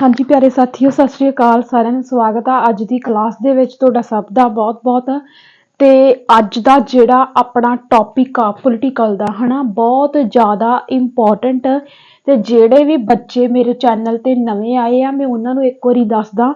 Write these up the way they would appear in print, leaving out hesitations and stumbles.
हाँ जी प्यारे साथियों, सत श्री अकाल सारिਆਂ ਨੂੰ ਸਵਾਗਤ ਆ ਅੱਜ ਦੀ ਕਲਾਸ ਦੇ ਵਿੱਚ। ਤੁਹਾਡਾ ਸਭ ਦਾ ਬਹੁਤ-ਬਹੁਤ ਤੇ ਅੱਜ ਦਾ ਜਿਹੜਾ ਆਪਣਾ ਟੌਪਿਕ ਆ ਪੋਲੀਟੀਕਲ ਦਾ ਹਨਾ, ਬਹੁਤ ਜ਼ਿਆਦਾ ਇੰਪੋਰਟੈਂਟ। ਤੇ ਜਿਹੜੇ ਵੀ ਬੱਚੇ ਮੇਰੇ ਚੈਨਲ ਤੇ ਨਵੇਂ ਆਏ ਆ, ਮੈਂ ਉਹਨਾਂ ਨੂੰ ਇੱਕ ਵਾਰੀ ਦੱਸਦਾ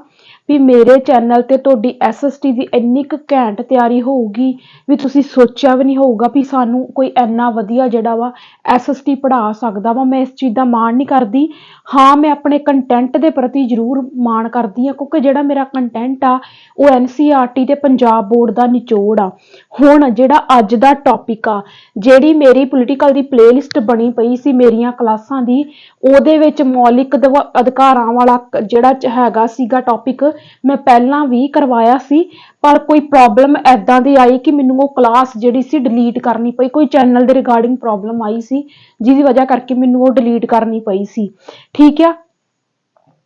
ਵੀ ਮੇਰੇ ਚੈਨਲ ਤੇ ਤੁਹਾਡੀ SST ਦੀ ਇੰਨੀ ਕੁ ਘੈਂਟ ਤਿਆਰੀ ਹੋਊਗੀ ਵੀ ਤੁਸੀਂ ਸੋਚਿਆ ਵੀ ਨਹੀਂ ਹੋਊਗਾ ਵੀ ਸਾਨੂੰ ਕੋਈ ਇੰਨਾ ਵਧੀਆ ਜਿਹੜਾ ਵਾ SST ਪੜ੍ਹਾ ਸਕਦਾ ਵਾ। ਮੈਂ ਇਸ ਚੀਜ਼ ਦਾ ਮਾਣ ਨਹੀਂ ਕਰਦੀ, ਹਾਂ ਮੈਂ ਆਪਣੇ ਕੰਟੈਂਟ ਦੇ ਪ੍ਰਤੀ ਜ਼ਰੂਰ ਮਾਣ ਕਰਦੀ ਹਾਂ, ਕਿਉਂਕਿ ਜਿਹੜਾ ਮੇਰਾ ਕੰਟੈਂਟ ਆ ਉਹ NCERT ਤੇ ਪੰਜਾਬ ਬੋਰਡ ਦਾ ਨਿਚੋੜ ਆ। ਹੁਣ ਜਿਹੜਾ ਅੱਜ ਦਾ ਟੌਪਿਕ ਆ, ਜਿਹੜੀ ਮੇਰੀ ਪੋਲੀਟੀਕਲ ਦੀ ਪਲੇਲਿਸਟ ਬਣੀ ਪਈ ਸੀ ਮੇਰੀਆਂ ਕਲਾਸਾਂ ਦੀ, ਉਹਦੇ ਵਿੱਚ ਮੌਲਿਕ ਅਧਿਕਾਰਾਂ ਵਾਲਾ ਜਿਹੜਾ ਹੈਗਾ ਸੀਗਾ ਟੌਪਿਕ, ਮੈਂ ਪਹਿਲਾਂ ਵੀ ਕਰਵਾਇਆ ਸੀ, ਪਰ ਕੋਈ ਪ੍ਰੋਬਲਮ ਐਦਾਂ ਦੀ ਆਈ ਕਿ ਮੈਨੂੰ ਉਹ ਕਲਾਸ ਜਿਹੜੀ ਸੀ ਡਿਲੀਟ ਕਰਨੀ ਪਈ। ਕੋਈ ਚੈਨਲ ਦੇ ਰਿਗਾਰਡਿੰਗ ਪ੍ਰੋਬਲਮ ਆਈ ਸੀ ਜਿਹਦੀ ਵਜ੍ਹਾ ਕਰਕੇ ਮੈਨੂੰ ਉਹ ਡਿਲੀਟ ਕਰਨੀ ਪਈ ਸੀ। ਠੀਕ ਆ,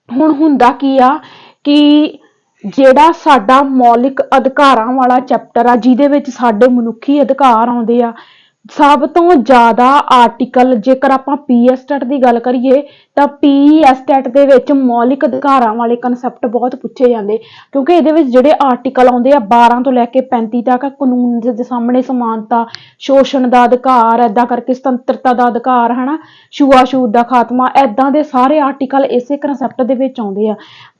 ਹੁਣ ਹੁੰਦਾ ਕੀ ਆ ਕਿ ਜਿਹੜਾ ਸਾਡਾ ਮੌਲਿਕ ਅਧਿਕਾਰਾਂ ਵਾਲਾ ਚੈਪਟਰ ਆ, ਜਿਹਦੇ ਵਿੱਚ ਸਾਡੇ ਮਨੁੱਖੀ ਅਧਿਕਾਰ ਆਉਂਦੇ ਆ, ਸਭ ਤੋਂ ਜ਼ਿਆਦਾ ਆਰਟੀਕਲ, ਜੇਕਰ ਆਪਾਂ PSTET ਦੀ ਗੱਲ ਕਰੀਏ ਤਾਂ PSTET ਦੇ ਵਿੱਚ ਮੌਲਿਕ ਅਧਿਕਾਰਾਂ ਵਾਲੇ ਕਨਸੈਪਟ ਬਹੁਤ ਪੁੱਛੇ ਜਾਂਦੇ, ਕਿਉਂਕਿ ਇਹਦੇ ਵਿੱਚ ਜਿਹੜੇ ਆਰਟੀਕਲ ਆਉਂਦੇ ਆ 12 ਤੋਂ ਲੈ ਕੇ 35 ਤੱਕ, ਕਾਨੂੰਨ ਦੇ ਸਾਹਮਣੇ ਸਮਾਨਤਾ, ਸ਼ੋਸ਼ਣ ਦਾ ਅਧਿਕਾਰ, ਏਦਾਂ ਕਰਕੇ ਸੁਤੰਤਰਤਾ ਦਾ ਅਧਿਕਾਰ, ਹਨਾ, ਛੂਆ-ਛੂਤ ਦਾ ਖਾਤਮਾ, ਏਦਾਂ ਦੇ ਸਾਰੇ ਆਰਟੀਕਲ ਇਸੇ ਕਨਸੈਪਟ ਦੇ ਵਿੱਚ ਆਉਂਦੇ ਆ।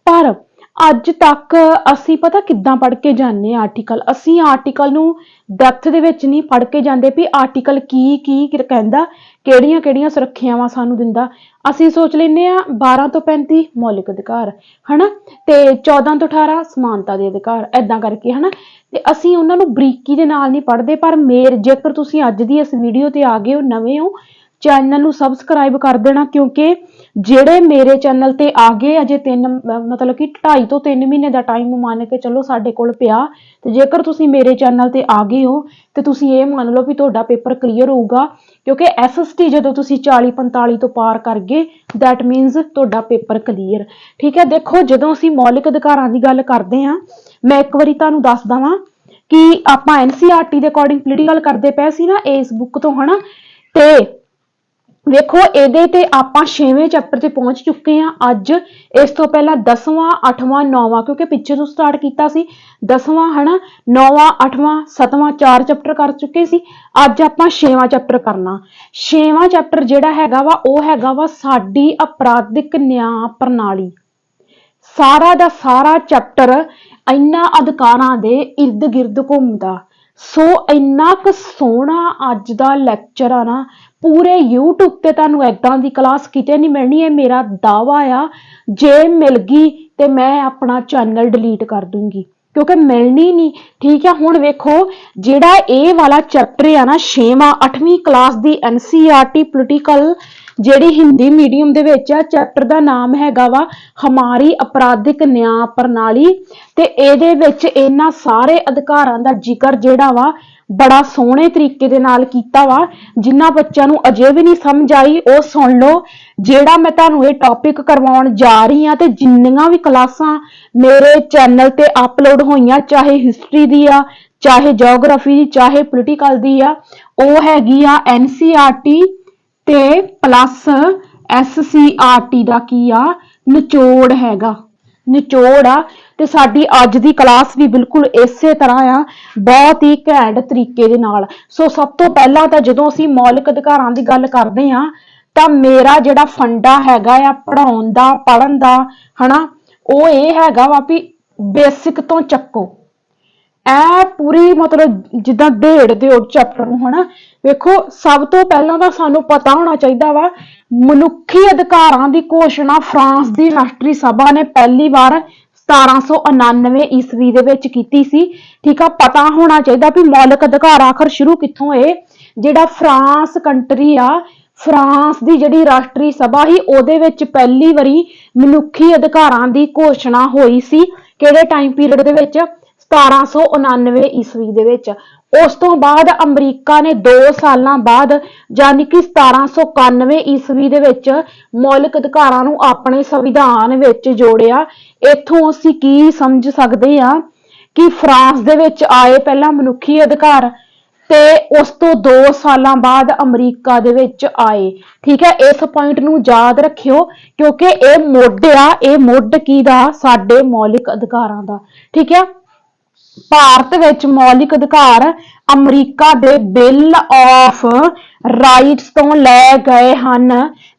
ਪਰ ਅੱਜ ਤੱਕ ਅਸੀਂ ਪਤਾ ਕਿੱਦਾਂ ਪੜ੍ਹ ਕੇ ਜਾਂਦੇ ਆ ਆਰਟੀਕਲ, ਅਸੀਂ ਆਰਟੀਕਲ ਨੂੰ ਡੈਪਥ ਦੇ ਵਿੱਚ ਨਹੀਂ ਪੜ੍ਹ ਕੇ ਜਾਂਦੇ ਵੀ ਆਰਟੀਕਲ ਕੀ ਕਹਿੰਦਾ, ਕਿਹੜੀਆਂ ਸੁਰੱਖਿਆਵਾਂ ਸਾਨੂੰ ਦਿੰਦਾ। ਅਸੀਂ ਸੋਚ ਲੈਂਦੇ ਆ 12 ਤੋਂ 35 ਮੌਲਿਕ ਅਧਿਕਾਰ, ਹਨਾ, ਤੇ 14 ਤੋਂ 18 ਸਮਾਨਤਾ ਦੇ ਅਧਿਕਾਰ, ਏਦਾਂ ਕਰਕੇ, ਹਨਾ, ਤੇ ਅਸੀਂ ਉਹਨਾਂ ਨੂੰ ਬਰੀਕੀ ਦੇ ਨਾਲ ਨਹੀਂ ਪੜ੍ਹਦੇ। ਪਰ ਜੇਕਰ ਤੁਸੀਂ ਅੱਜ ਦੀ ਇਸ ਵੀਡੀਓ ਤੇ ਆ ਗਏ ਹੋ, ਨਵੇਂ ਹੋ, ਚੈਨਲ ਨੂੰ ਸਬਸਕ੍ਰਾਈਬ ਕਰ ਦੇਣਾ, ਕਿਉਂਕਿ ਜਿਹੜੇ ਮੇਰੇ ਚੈਨਲ ਤੇ ਆ ਗਏ ਅਜੇ ਮਤਲਬ ਕਿ 2.5 ਤੋਂ 3 ਮਹੀਨੇ ਦਾ ਟਾਈਮ ਮੰਨ ਕੇ ਚਲੋ ਸਾਡੇ ਕੋਲ ਪਿਆ, ਤੇ ਜੇਕਰ ਤੁਸੀਂ ਮੇਰੇ ਚੈਨਲ ਤੇ ਆ ਗਏ ਹੋ ਤੇ ਤੁਸੀਂ ਇਹ ਮੰਨ ਲਓ ਵੀ ਤੁਹਾਡਾ ਪੇਪਰ ਕਲੀਅਰ ਹੋਊਗਾ, ਕਿਉਂਕਿ SST ਜਦੋਂ ਤੁਸੀਂ 40-45 ਤੋਂ ਪਾਰ ਕਰ ਗਏ, ਦੈਟ ਮੀਨਸ ਤੁਹਾਡਾ ਪੇਪਰ ਕਲੀਅਰ। ਠੀਕ ਹੈ, ਦੇਖੋ ਜਦੋਂ ਅਸੀਂ ਮੌਲਿਕ ਅਧਿਕਾਰਾਂ ਦੀ ਗੱਲ ਕਰਦੇ ਹਾਂ, ਮੈਂ ਇੱਕ ਵਾਰੀ ਤੁਹਾਨੂੰ ਦੱਸ ਦਵਾਂ ਕਿ ਆਪਾਂ NCERT ਦੇ ਅਕੋਰਡਿੰਗ ਪੋਲੀਟੀਕਲ ਕਰਦੇ ਪਏ ਸੀ ਨਾ ਇਸ ਬੁੱਕ ਤੋਂ, ਹਨਾ, ਤੇ ਵੇਖੋ ਇਹਦੇ ਤੇ ਆਪਾਂ 6ਵੇਂ ਚੈਪਟਰ ਤੇ ਪਹੁੰਚ ਚੁੱਕੇ ਆ ਅੱਜ। ਇਸ ਤੋਂ ਪਹਿਲਾਂ 10ਵਾਂ, 8ਵਾਂ, 9ਵਾਂ, ਕਿਉਂਕਿ ਪਿੱਛੇ ਤੋਂ ਸਟਾਰਟ ਕੀਤਾ ਸੀ 10ਵਾਂ, ਹਨਾ, 9ਵਾਂ, 8ਵਾਂ, 7ਵਾਂ, 4 ਚੈਪਟਰ ਕਰ ਚੁੱਕੇ ਸੀ। ਅੱਜ ਆਪਾਂ 6ਵਾਂ ਚੈਪਟਰ ਕਰਨਾ। 6ਵਾਂ ਚੈਪਟਰ ਜਿਹੜਾ ਹੈਗਾ ਵਾ ਉਹ ਹੈਗਾ ਵਾ ਸਾਡੀ ਅਪਰਾਧਿਕ ਨਿਆਂ ਪ੍ਰਣਾਲੀ। ਸਾਰਾ ਦਾ ਸਾਰਾ ਚੈਪਟਰ ਇਹਨਾਂ ਅਧਿਕਾਰਾਂ ਦੇ ਇਰਦ ਗਿਰਦ ਘੁੰਮਦਾ। ਸੋ ਇੰਨਾ ਕੁ ਸੋਹਣਾ ਅੱਜ ਦਾ ਲੈਕਚਰ ਆ ਨਾ, ਪੂਰੇ YouTube ਤੇ ਤੁਹਾਨੂੰ ਏਦਾਂ ਦੀ ਕਲਾਸ ਕਿਤੇ ਨਹੀਂ ਮਿਲਣੀ। ਇਹ ਮੇਰਾ ਦਾਅਵਾ ਆ, ਜੇ ਮਿਲ ਗਈ ਤੇ ਮੈਂ ਆਪਣਾ ਚੈਨਲ ਡਿਲੀਟ ਕਰ ਦੂੰਗੀ, ਕਿਉਂਕਿ ਮਿਲਣੀ ਨਹੀਂ। ਠੀਕ ਆ, ਹੁਣ ਵੇਖੋ ਜਿਹੜਾ ਇਹ ਵਾਲਾ ਚੈਪਟਰ ਆ ਨਾ, 6ਵਾਂ 8ਵੀਂ ਕਲਾਸ ਦੀ NCERT ਪੋਲੀਟੀਕਲ ਜਿਹੜੀ ਹਿੰਦੀ ਮੀਡੀਅਮ ਦੇ ਵਿੱਚ ਆ, ਚੈਪਟਰ ਦਾ ਨਾਮ ਹੈਗਾ ਵਾ ਹਮਾਰੀ ਅਪਰਾਧਿਕ ਨਿਆਂ ਪ੍ਰਣਾਲੀ। ਤੇ ਇਹਦੇ ਵਿੱਚ ਇਹਨਾਂ ਸਾਰੇ ਅਧਿਕਾਰਾਂ ਦਾ ਜ਼ਿਕਰ ਜਿਹੜਾ ਵਾ ਬੜਾ ਸੋਹਣੇ ਤਰੀਕੇ ਦੇ ਨਾਲ ਕੀਤਾ ਵਾ। ਜਿਨ੍ਹਾਂ ਬੱਚਿਆਂ ਨੂੰ ਅਜੇ ਵੀ ਨਹੀਂ ਸਮਝ ਆਈ ਉਹ ਸੁਣ ਲਓ, ਜਿਹੜਾ ਮੈਂ ਤੁਹਾਨੂੰ ਇਹ ਟੌਪਿਕ ਕਰਵਾਉਣ ਜਾ ਰਹੀ ਹਾਂ, ਤੇ ਜਿੰਨੀਆਂ ਵੀ ਕਲਾਸਾਂ ਮੇਰੇ ਚੈਨਲ ਤੇ ਅਪਲੋਡ ਹੋਈਆਂ, ਚਾਹੇ ਹਿਸਟਰੀ ਦੀ ਆ, ਚਾਹੇ ਜਿਓਗ੍ਰਾਫੀ ਦੀ, ਚਾਹੇ ਪੋਲੀਟੀਕਲ ਦੀ ਆ, ਉਹ ਹੈਗੀ ਆ NCERT ਤੇ ਪਲੱਸ SCERT ਦਾ ਕੀ ਆ, ਨਿਚੋੜ ਹੈਗਾ, ਨਿਚੋੜ ਆ। ਤੇ ਸਾਡੀ ਅੱਜ ਦੀ ਕਲਾਸ ਵੀ ਬਿਲਕੁਲ ਇਸੇ ਤਰ੍ਹਾਂ ਆ, ਬਹੁਤ ਹੀ ਘੈਂਟ ਤਰੀਕੇ ਦੇ ਨਾਲ। ਸੋ ਸਭ ਤੋਂ ਪਹਿਲਾਂ ਤਾਂ ਜਦੋਂ ਅਸੀਂ ਮੌਲਿਕ ਅਧਿਕਾਰਾਂ ਦੀ ਗੱਲ ਕਰਦੇ ਹਾਂ, ਤਾਂ ਮੇਰਾ ਜਿਹੜਾ ਫੰਡਾ ਹੈਗਾ ਆ ਪੜ੍ਹਾਉਣ ਦਾ, ਪੜ੍ਹਨ ਦਾ, ਹਨਾ, ਉਹ ਇਹ ਹੈਗਾ ਵਾ ਵੀ ਬੇਸਿਕ ਤੋਂ ਚੱਕੋ, ਐ ਪੂਰੀ ਮਤਲਬ ਜਿੱਦਾਂ ਢੇੜ ਦਿਓ ਚੈਪਟਰ ਨੂੰ, ਹਨਾ। ਵੇਖੋ ਸਭ ਤੋਂ ਪਹਿਲਾਂ ਤਾਂ ਸਾਨੂੰ ਪਤਾ ਹੋਣਾ ਚਾਹੀਦਾ ਵਾ, ਮਨੁੱਖੀ ਅਧਿਕਾਰਾਂ ਦੀ ਘੋਸ਼ਣਾ ਫਰਾਂਸ ਦੀ ਰਾਸ਼ਟਰੀ ਸਭਾ ਨੇ ਪਹਿਲੀ ਵਾਰ 1799 ਈਸਵੀ ਦੇ ਵਿੱਚ ਕੀਤੀ ਸੀ। ਠੀਕ ਆ, ਪਤਾ ਹੋਣਾ ਚਾਹੀਦਾ ਵੀ ਮੌਲਿਕ ਅਧਿਕਾਰ ਆਖਰ ਸ਼ੁਰੂ ਕਿੱਥੋਂ ਹੋਏ। ਜਿਹੜਾ ਫਰਾਂਸ ਕੰਟਰੀ ਆ, ਫਰਾਂਸ ਦੀ ਜਿਹੜੀ ਰਾਸ਼ਟਰੀ ਸਭਾ ਸੀ, ਉਹਦੇ ਵਿੱਚ ਪਹਿਲੀ ਵਾਰੀ ਮਨੁੱਖੀ ਅਧਿਕਾਰਾਂ ਦੀ ਘੋਸ਼ਣਾ ਹੋਈ ਸੀ। ਕਿਹੜੇ ਟਾਈਮ ਪੀਰੀਅਡ ਦੇ ਵਿੱਚ? 1799 ਈਸਵੀ ਦੇ ਵਿੱਚ। ਉਸ ਤੋਂ ਬਾਅਦ ਅਮਰੀਕਾ ਨੇ 2 ਸਾਲਾਂ ਬਾਅਦ, ਯਾਨੀ ਕਿ 1791 ਈਸਵੀ ਦੇ ਵਿੱਚ ਮੌਲਿਕ ਅਧਿਕਾਰਾਂ ਨੂੰ ਆਪਣੇ ਸੰਵਿਧਾਨ ਵਿੱਚ ਜੋੜਿਆ। ਇੱਥੋਂ ਅਸੀਂ ਕੀ ਸਮਝ ਸਕਦੇ ਹਾਂ ਕਿ ਫਰਾਂਸ ਦੇ ਵਿੱਚ ਆਏ ਪਹਿਲਾਂ ਮਨੁੱਖੀ ਅਧਿਕਾਰ, ਤੇ ਉਸ ਤੋਂ 2 ਸਾਲਾਂ ਬਾਅਦ ਅਮਰੀਕਾ ਦੇ ਵਿੱਚ ਆਏ। ਠੀਕ ਹੈ, ਇਸ ਪੁਆਇੰਟ ਨੂੰ ਯਾਦ ਰੱਖਿਓ ਕਿਉਂਕਿ ਇਹ ਮੁੱਢ ਆ, ਇਹ ਮੁੱਢ ਕੀ ਦਾ, ਸਾਡੇ ਮੌਲਿਕ ਅਧਿਕਾਰਾਂ ਦਾ। ਠੀਕ ਹੈ, ਭਾਰਤ ਵਿੱਚ ਮੌਲਿਕ ਅਧਿਕਾਰ ਅਮਰੀਕਾ ਦੇ ਬਿੱਲ ਆਫ ਰਾਈਟਸ ਤੋਂ ਲੈ ਗਏ ਹਨ।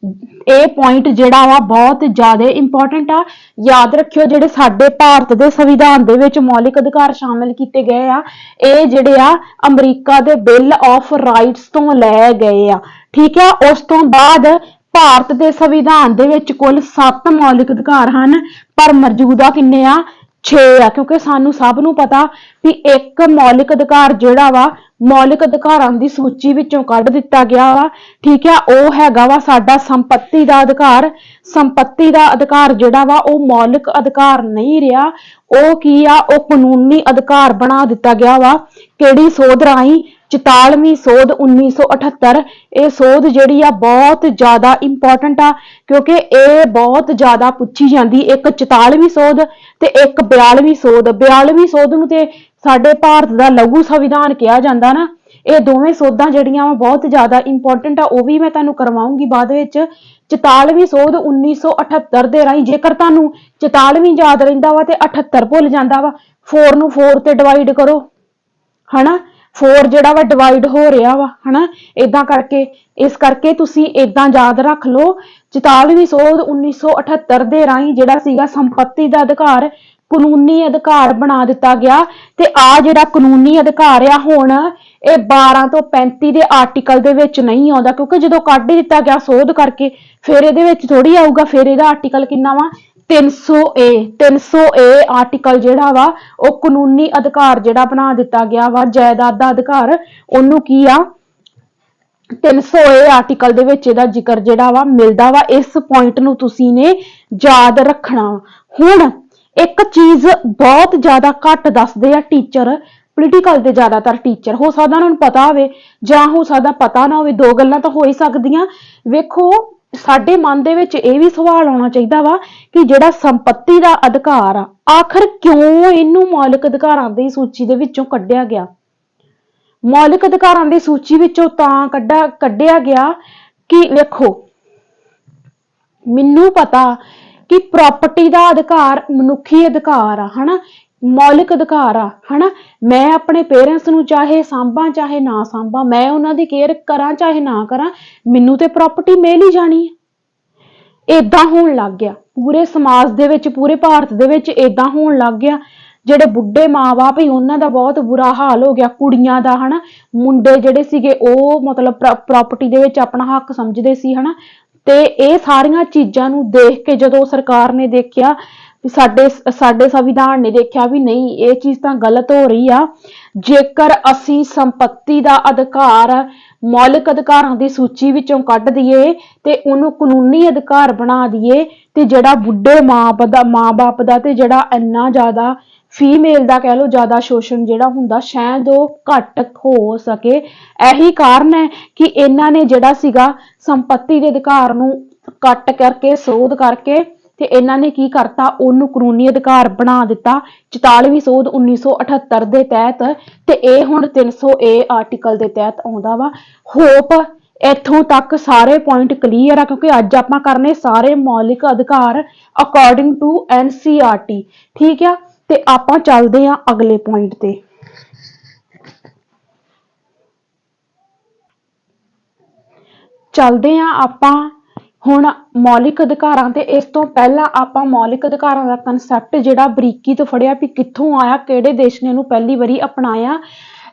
ਇਹ ਪੁਆਇੰਟ ਜਿਹੜਾ ਵਾ ਬਹੁਤ ਜ਼ਿਆਦਾ ਇੰਪੋਰਟੈਂਟ ਆ, ਯਾਦ ਰੱਖਿਓ। ਜਿਹੜੇ ਸਾਡੇ ਭਾਰਤ ਦੇ ਸੰਵਿਧਾਨ ਦੇ ਵਿੱਚ ਮੌਲਿਕ ਅਧਿਕਾਰ ਸ਼ਾਮਿਲ ਕੀਤੇ ਗਏ ਆ, ਇਹ ਜਿਹੜੇ ਆ ਅਮਰੀਕਾ ਦੇ ਬਿੱਲ ਆਫ ਰਾਈਟਸ ਤੋਂ ਲੈ ਗਏ ਆ। ਠੀਕ ਆ, ਉਸ ਤੋਂ ਬਾਅਦ ਭਾਰਤ ਦੇ ਸੰਵਿਧਾਨ ਦੇ ਵਿੱਚ ਕੁੱਲ 7 ਮੌਲਿਕ ਅਧਿਕਾਰ ਹਨ, ਪਰ ਮੌਜੂਦਾ ਕਿੰਨੇ ਆ, 6 ਆ, ਕਿਉਂਕਿ ਸਾਨੂੰ ਸਭ ਨੂੰ ਪਤਾ ਵੀ ਇੱਕ ਮੌਲਿਕ ਅਧਿਕਾਰ ਜਿਹੜਾ ਵਾ ਮੌਲਿਕ ਅਧਿਕਾਰਾਂ ਦੀ ਸੂਚੀ ਵਿੱਚੋਂ ਕੱਢ ਦਿੱਤਾ ਗਿਆ ਵਾ। ਠੀਕ ਆ, ਉਹ ਹੈਗਾ ਵਾ ਸਾਡਾ ਸੰਪत्ति ਦਾ ਅਧਿਕਾਰ। ਸੰਪत्ति ਦਾ ਅਧਿਕਾਰ ਜਿਹੜਾ ਵਾ ਉਹ ਮੌਲਿਕ ਅਧਿਕਾਰ ਨਹੀਂ ਰਿਹਾ, ਉਹ ਕੀ ਆ, ਉਹ ਕਾਨੂੰਨੀ ਅਧਿਕਾਰ ਬਣਾ ਦਿੱਤਾ ਗਿਆ ਵਾ। ਕਿਹੜੀ ਸੋਧ ਰਾਹੀਂ, 44ਵੀਂ ਸੋਧ 1978। ਇਹ ਸੋਧ ਜਿਹੜੀ ਆ ਬਹੁਤ ਜ਼ਿਆਦਾ ਇੰਪੋਰਟੈਂਟ ਆ ਕਿਉਂਕਿ ਇਹ ਬਹੁਤ ਜ਼ਿਆਦਾ ਪੁੱਛੀ ਜਾਂਦੀ। ਇੱਕ 44ਵੀਂ ਸੋਧ ਤੇ ਇੱਕ 42ਵੀਂ ਸੋਧ। 42ਵੀਂ ਸੋਧ ਨੂੰ ਤੇ ਸਾਡੇ ਭਾਰਤ ਦਾ ਲਘੂ ਸੰਵਿਧਾਨ ਕਿਹਾ ਜਾਂਦਾ ਨਾ। ਇਹ ਦੋਵੇਂ ਸੋਧਾਂ ਜਿਹੜੀਆਂ ਵਾ ਬਹੁਤ ਜ਼ਿਆਦਾ ਇੰਪੋਰਟੈਂਟ ਆ, ਉਹ ਵੀ ਮੈਂ ਤੁਹਾਨੂੰ ਕਰਵਾਉਂਗੀ ਬਾਅਦ ਵਿੱਚ। 44ਵੀਂ ਸੋਧ 1978 ਦੇ ਰਾਹੀਂ, ਜੇਕਰ ਤੁਹਾਨੂੰ 44ਵੀਂ ਯਾਦ ਰਹਿੰਦਾ ਵਾ ਤੇ 78 ਭੁੱਲ ਜਾਂਦਾ ਵਾ, 4 ਨੂੰ 4 ਤੇ ਡਿਵਾਈਡ ਕਰੋ, ਹਨਾ। 4 ਜਿਹੜਾ ਵਾ ਡਿਵਾਈਡ ਹੋ ਰਿਹਾ ਵਾ, ਹਨਾ, ਏਦਾਂ ਕਰਕੇ। ਇਸ ਕਰਕੇ ਤੁਸੀਂ ਏਦਾਂ ਯਾਦ ਰੱਖ ਲਓ, 44ਵੀਂ ਸੋਧ 1978 ਦੇ ਰਾਹੀਂ ਜਿਹੜਾ ਸੀਗਾ ਸੰਪत्ति ਦਾ ਅਧਿਕਾਰ ਕਾਨੂੰਨੀ ਅਧਿਕਾਰ ਬਣਾ ਦਿੱਤਾ ਗਿਆ। ਤੇ ਆ ਜਿਹੜਾ ਕਾਨੂੰਨੀ ਅਧਿਕਾਰ ਆ ਹੁਣ ਇਹ 12 ਤੋਂ 35 ਦੇ ਆਰਟੀਕਲ ਦੇ ਵਿੱਚ ਨਹੀਂ ਆਉਂਦਾ, ਕਿਉਂਕਿ ਜਦੋਂ ਕੱਢ ਦਿੱਤਾ ਗਿਆ ਸੋਧ ਕਰਕੇ ਫਿਰ ਇਹਦੇ ਵਿੱਚ ਥੋੜੀ ਆਊਗਾ। ਫਿਰ ਇਹਦਾ ਆਰਟੀਕਲ ਕਿੰਨਾ ਵਾ, 300A। 300A ਆਰਟੀਕਲ ਜਿਹੜਾ ਵਾ ਉਹ ਕਾਨੂੰਨੀ ਅਧਿਕਾਰ ਜਿਹੜਾ ਬਣਾ ਦਿੱਤਾ ਗਿਆ ਵਾ, ਜਾਇਦਾਦ ਦਾ ਅਧਿਕਾਰ, ਉਹਨੂੰ ਕੀ ਆ, 300A ਆਰਟੀਕਲ ਦੇ ਵਿੱਚ ਇਹਦਾ ਜ਼ਿਕਰ ਜਿਹੜਾ ਵਾ ਮਿਲਦਾ ਵਾ। ਇਸ ਪੁਆਇੰਟ ਨੂੰ ਤੁਸੀਂ ਨੇ ਯਾਦ ਰੱਖਣਾ। ਹੁਣ ਇੱਕ ਚੀਜ਼ ਬਹੁਤ ਜ਼ਿਆਦਾ ਘੱਟ ਦੱਸਦੇ ਆ ਟੀਚਰ, ਪੋਲੀਟੀਕਲ ਦੇ ਜ਼ਿਆਦਾਤਰ ਟੀਚਰ, ਹੋ ਸਕਦਾ ਉਹਨਾਂ ਨੂੰ ਪਤਾ ਹੋਵੇ ਜਾਂ ਹੋ ਸਕਦਾ ਪਤਾ ਨਾ ਹੋਵੇ, ਦੋ ਗੱਲਾਂ ਤਾਂ ਹੋ ਹੀ ਸਕਦੀਆਂ। ਵੇਖੋ, ਸਾਡੇ ਮਨ ਦੇ ਵਿੱਚ ਇਹ ਵੀ ਸਵਾਲ ਆਉਣਾ ਚਾਹੀਦਾ ਵਾ ਕਿ ਜਿਹੜਾ ਸੰਪत्ति ਦਾ ਅਧਿਕਾਰ ਆ, ਆਖਰ ਕਿਉਂ ਇਹਨੂੰ ਮੌਲਿਕ ਅਧਿਕਾਰਾਂ ਦੀ ਸੂਚੀ ਦੇ ਵਿੱਚੋਂ ਕੱਢਿਆ ਗਿਆ। ਮੌਲਿਕ ਅਧਿਕਾਰਾਂ ਦੀ ਸੂਚੀ ਵਿੱਚੋਂ ਤਾਂ ਕੱਢਿਆ ਗਿਆ ਕਿ ਵੇਖੋ, ਮੈਨੂੰ ਪਤਾ ਕਿ ਪ੍ਰਾਪਰਟੀ ਦਾ ਅਧਿਕਾਰ ਮਨੁੱਖੀ ਅਧਿਕਾਰ ਆ, ਹਨਾ, ਮੌਲਿਕ ਅਧਿਕਾਰ ਆ, ਹਨਾ। ਮੈਂ ਆਪਣੇ ਪੇਰੈਂਟਸ ਨੂੰ ਚਾਹੇ ਸਾਂਭਾਂ ਚਾਹੇ ਨਾ ਸਾਂਭਾਂ, ਮੈਂ ਉਹਨਾਂ ਦੀ ਕੇਅਰ ਕਰਾਂ ਚਾਹੇ ਨਾ ਕਰਾਂ, ਮੈਨੂੰ ਤੇ ਪ੍ਰਾਪਰਟੀ ਮਿਲ ਹੀ ਜਾਣੀ ਹੈ। ਏਦਾਂ ਹੋਣ ਲੱਗ ਗਿਆ ਪੂਰੇ ਸਮਾਜ ਦੇ ਵਿੱਚ, ਪੂਰੇ ਭਾਰਤ ਦੇ ਵਿੱਚ ਏਦਾਂ ਹੋਣ ਲੱਗ ਗਿਆ। ਜਿਹੜੇ ਬੁੱਢੇ ਮਾਂ-ਬਾਪ ਹੀ ਉਹਨਾਂ ਦਾ ਬਹੁਤ ਬੁਰਾ ਹਾਲ ਹੋ ਗਿਆ, ਕੁੜੀਆਂ ਦਾ, ਹਨਾ। ਮੁੰਡੇ ਜਿਹੜੇ ਸੀਗੇ ਉਹ ਮਤਲਬ ਪ੍ਰਾਪਰਟੀ ਦੇ ਵਿੱਚ ਆਪਣਾ ਹੱਕ ਸਮਝਦੇ ਸੀ, ਹਨਾ। ਤੇ ਇਹ ਸਾਰੀਆਂ ਚੀਜ਼ਾਂ ਨੂੰ ਦੇਖ ਕੇ ਜਦੋਂ ਸਰਕਾਰ ਨੇ ਦੇਖਿਆ, ਸਾਡੇ ਸੰਵਿਧਾਨ ਨੇ ਦੇਖਿਆ ਵੀ ਨਹੀਂ, ਇਹ ਚੀਜ਼ ਤਾਂ ਗਲਤ ਹੋ ਰਹੀ ਆ। ਜੇਕਰ ਅਸੀਂ ਸੰਪत्ति ਦਾ ਅਧਿਕਾਰ ਮੌਲਿਕ ਅਧਿਕਾਰਾਂ ਦੀ ਸੂਚੀ ਵਿੱਚੋਂ ਕੱਢ ਦਈਏ ਤੇ ਉਹਨੂੰ ਕਾਨੂੰਨੀ ਅਧਿਕਾਰ ਬਣਾ ਦਈਏ ਤੇ ਜਿਹੜਾ ਬੁੱਢੇ ਮਾਂ-ਬਾਪ ਦਾ ਤੇ ਜਿਹੜਾ ਇੰਨਾ ਜ਼ਿਆਦਾ ਫੀਮੇਲ ਦਾ ਕਹਿ ਲਓ ਜ਼ਿਆਦਾ ਸ਼ੋਸ਼ਣ ਜਿਹੜਾ ਹੁੰਦਾ, ਸ਼ਾਇਦ ਉਹ ਘੱਟ ਹੋ ਸਕੇ। ਇਹੀ ਕਾਰਨ ਹੈ ਕਿ ਇਹਨਾਂ ਨੇ ਜਿਹੜਾ ਸੀਗਾ ਸੰਪत्ति ਦੇ ਅਧਿਕਾਰ ਨੂੰ ਕੱਟ ਕਰਕੇ, ਸੋਧ ਕਰਕੇ, ਤੇ ਇਹਨਾਂ ਨੇ ਕੀ ਕਰਤਾ, ਉਹਨੂੰ ਕਾਨੂੰਨੀ ਅਧਿਕਾਰ ਬਣਾ ਦਿੱਤਾ 44ਵੀਂ ਸੋਧ 1978 ਦੇ ਤਹਿਤ। ਤੇ ਇਹ ਹੁਣ 300A ਆਰਟੀਕਲ ਦੇ ਤਹਿਤ ਆਉਂਦਾ ਵਾ। ਹੋਪ ਇੱਥੋਂ ਤੱਕ ਸਾਰੇ ਪੁਆਇੰਟ ਕਲੀਅਰ ਆ, ਕਿਉਂਕਿ ਅੱਜ ਆਪਾਂ ਕਰਨੇ ਸਾਰੇ ਮੌਲਿਕ ਅਧਿਕਾਰ ਅਕੋਰਡਿੰਗ ਟੂ NCERT। ਠੀਕ ਆ, ਤੇ ਆਪਾਂ ਚੱਲਦੇ ਆ ਅਗਲੇ ਪੁਆਇੰਟ ਤੇ। ਚੱਲਦੇ ਆ ਆਪਾਂ ਹੁਣ ਮੌਲਿਕ ਅਧਿਕਾਰਾਂ ਤੇ। ਇਸ ਤੋਂ ਪਹਿਲਾਂ ਆਪਾਂ ਮੌਲਿਕ ਅਧਿਕਾਰਾਂ ਦਾ ਕਨਸੈਪਟ ਜਿਹੜਾ ਬਰੀਕੀ ਤੋਂ ਫੜਿਆ ਵੀ ਕਿੱਥੋਂ ਆਇਆ, ਕਿਹੜੇ ਦੇਸ਼ ਨੇ ਇਹਨੂੰ ਪਹਿਲੀ ਵਾਰੀ ਅਪਣਾਇਆ,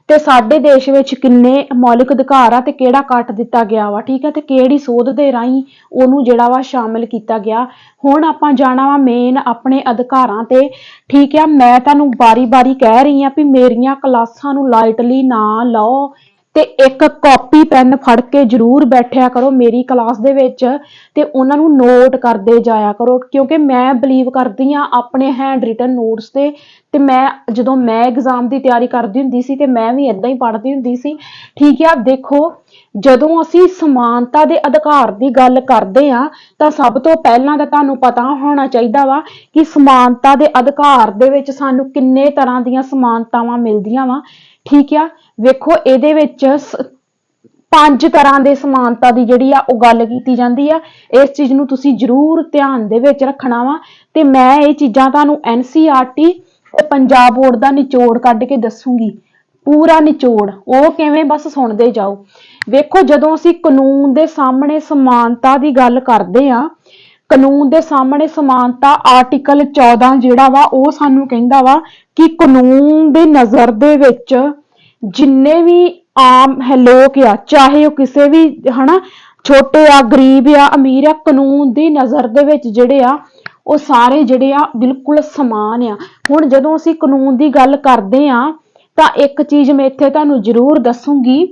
ਤੇ ਸਾਡੇ ਦੇਸ਼ ਵਿੱਚ ਕਿੰਨੇ ਮੌਲਿਕ ਅਧਿਕਾਰ ਆ ਤੇ ਕਿਹੜਾ ਕੱਟ ਦਿੱਤਾ ਗਿਆ ਵਾ। ਠੀਕ ਹੈ, ਤੇ ਕਿਹੜੀ ਸੋਧ ਦੇ ਰਾਹੀਂ ਉਹਨੂੰ ਜਿਹੜਾ ਵਾ ਸ਼ਾਮਿਲ ਕੀਤਾ ਗਿਆ। ਹੁਣ ਆਪਾਂ ਜਾਣਾ ਵਾ ਮੇਨ ਆਪਣੇ ਅਧਿਕਾਰਾਂ ਤੇ। ਠੀਕ ਆ, ਮੈਂ ਤੁਹਾਨੂੰ ਬਾਰੀ-ਬਾਰੀ ਕਹਿ ਰਹੀ ਆ ਵੀ ਮੇਰੀਆਂ ਕਲਾਸਾਂ ਨੂੰ ਲਾਈਟਲੀ ਨਾ ਲਓ ਤੇ ਇੱਕ ਕਾਪੀ ਪੈਨ ਫੜ ਕੇ ਜ਼ਰੂਰ ਬੈਠਿਆ ਕਰੋ ਮੇਰੀ ਕਲਾਸ ਦੇ ਵਿੱਚ ਤੇ ਉਹਨਾਂ ਨੂੰ ਨੋਟ ਕਰਦੇ ਜਾਇਆ ਕਰੋ, ਕਿਉਂਕਿ ਮੈਂ ਬਲੀਵ ਕਰਦੀ ਆ ਆਪਣੇ ਹੈਂਡ ਰਿਟਨ ਨੋਟਸ ਤੇ ਮੈਂ ਜਦੋਂ ਮੈਂ ਐਗਜ਼ਾਮ ਦੀ ਤਿਆਰੀ ਕਰਦੀ ਹੁੰਦੀ ਸੀ ਤੇ ਮੈਂ ਵੀ ਏਦਾਂ ਹੀ ਪੜ੍ਹਦੀ ਹੁੰਦੀ ਸੀ। ਠੀਕ ਆ, ਦੇਖੋ ਜਦੋਂ ਅਸੀਂ ਸਮਾਨਤਾ ਦੇ ਅਧਿਕਾਰ ਦੀ ਗੱਲ ਕਰਦੇ ਆ ਤਾਂ ਸਭ ਤੋਂ ਪਹਿਲਾਂ ਤਾਂ ਤੁਹਾਨੂੰ ਪਤਾ ਹੋਣਾ ਚਾਹੀਦਾ ਵਾ ਕਿ ਸਮਾਨਤਾ ਦੇ ਅਧਿਕਾਰ ਦੇ ਵਿੱਚ ਸਾਨੂੰ ਕਿੰਨੇ ਤਰ੍ਹਾਂ ਦੀਆਂ ਸਮਾਨਤਾਵਾਂ ਮਿਲਦੀਆਂ ਵਾ। ਠੀਕ ਆ, ਵੇਖੋ ਇਹਦੇ ਵਿੱਚ 5 ਤਰ੍ਹਾਂ ਦੇ ਸਮਾਨਤਾ ਦੀ ਜਿਹੜੀ ਆ ਉਹ ਗੱਲ ਕੀਤੀ ਜਾਂਦੀ ਆ। ਇਸ ਚੀਜ਼ ਨੂੰ ਤੁਸੀਂ ਜ਼ਰੂਰ ਧਿਆਨ ਦੇ ਵਿੱਚ ਰੱਖਣਾ ਵਾ ਤੇ ਮੈਂ ਇਹ ਚੀਜ਼ਾਂ ਤੁਹਾਨੂੰ NCERT ਤੇ ਪੰਜਾਬ ਬੋਰਡ ਦਾ ਨਿਚੋੜ ਕੱਢ ਕੇ ਦੱਸੂਗੀ, ਪੂਰਾ ਨਿਚੋੜ। ਉਹ ਕਿਵੇਂ, ਬਸ ਸੁਣਦੇ ਜਾਓ। ਵੇਖੋ, ਜਦੋਂ ਅਸੀਂ ਕਾਨੂੰਨ ਦੇ ਸਾਹਮਣੇ ਸਮਾਨਤਾ ਦੀ ਗੱਲ ਕਰਦੇ ਆ, ਕਾਨੂੰਨ ਦੇ ਸਾਹਮਣੇ ਸਮਾਨਤਾ ਆਰਟੀਕਲ 14 ਜਿਹੜਾ ਵਾ ਉਹ ਸਾਨੂੰ ਕਹਿੰਦਾ ਵਾ ਕਿ ਕਾਨੂੰਨ ਦੀ ਨਜ਼ਰ ਦੇ ਵਿੱਚ ਜਿੰਨੇ ਵੀ ਆਮ ਲੋਕ ਆ, ਚਾਹੇ ਉਹ ਕਿਸੇ ਵੀ ਛੋਟੇ ਆ, ਗਰੀਬ ਆ, ਅਮੀਰ ਆ, ਕਾਨੂੰਨ ਦੀ ਨਜ਼ਰ ਦੇ ਵਿੱਚ ਜਿਹੜੇ ਆ ਉਹ ਸਾਰੇ ਜਿਹੜੇ ਆ ਬਿਲਕੁਲ ਸਮਾਨ ਆ। ਹੁਣ ਜਦੋਂ ਅਸੀਂ ਕਾਨੂੰਨ ਦੀ ਗੱਲ ਕਰਦੇ ਆ ਤਾਂ ਇੱਕ ਚੀਜ਼ ਮੈਂ ਇੱਥੇ ਤੁਹਾਨੂੰ ਜ਼ਰੂਰ ਦੱਸੂਗੀ।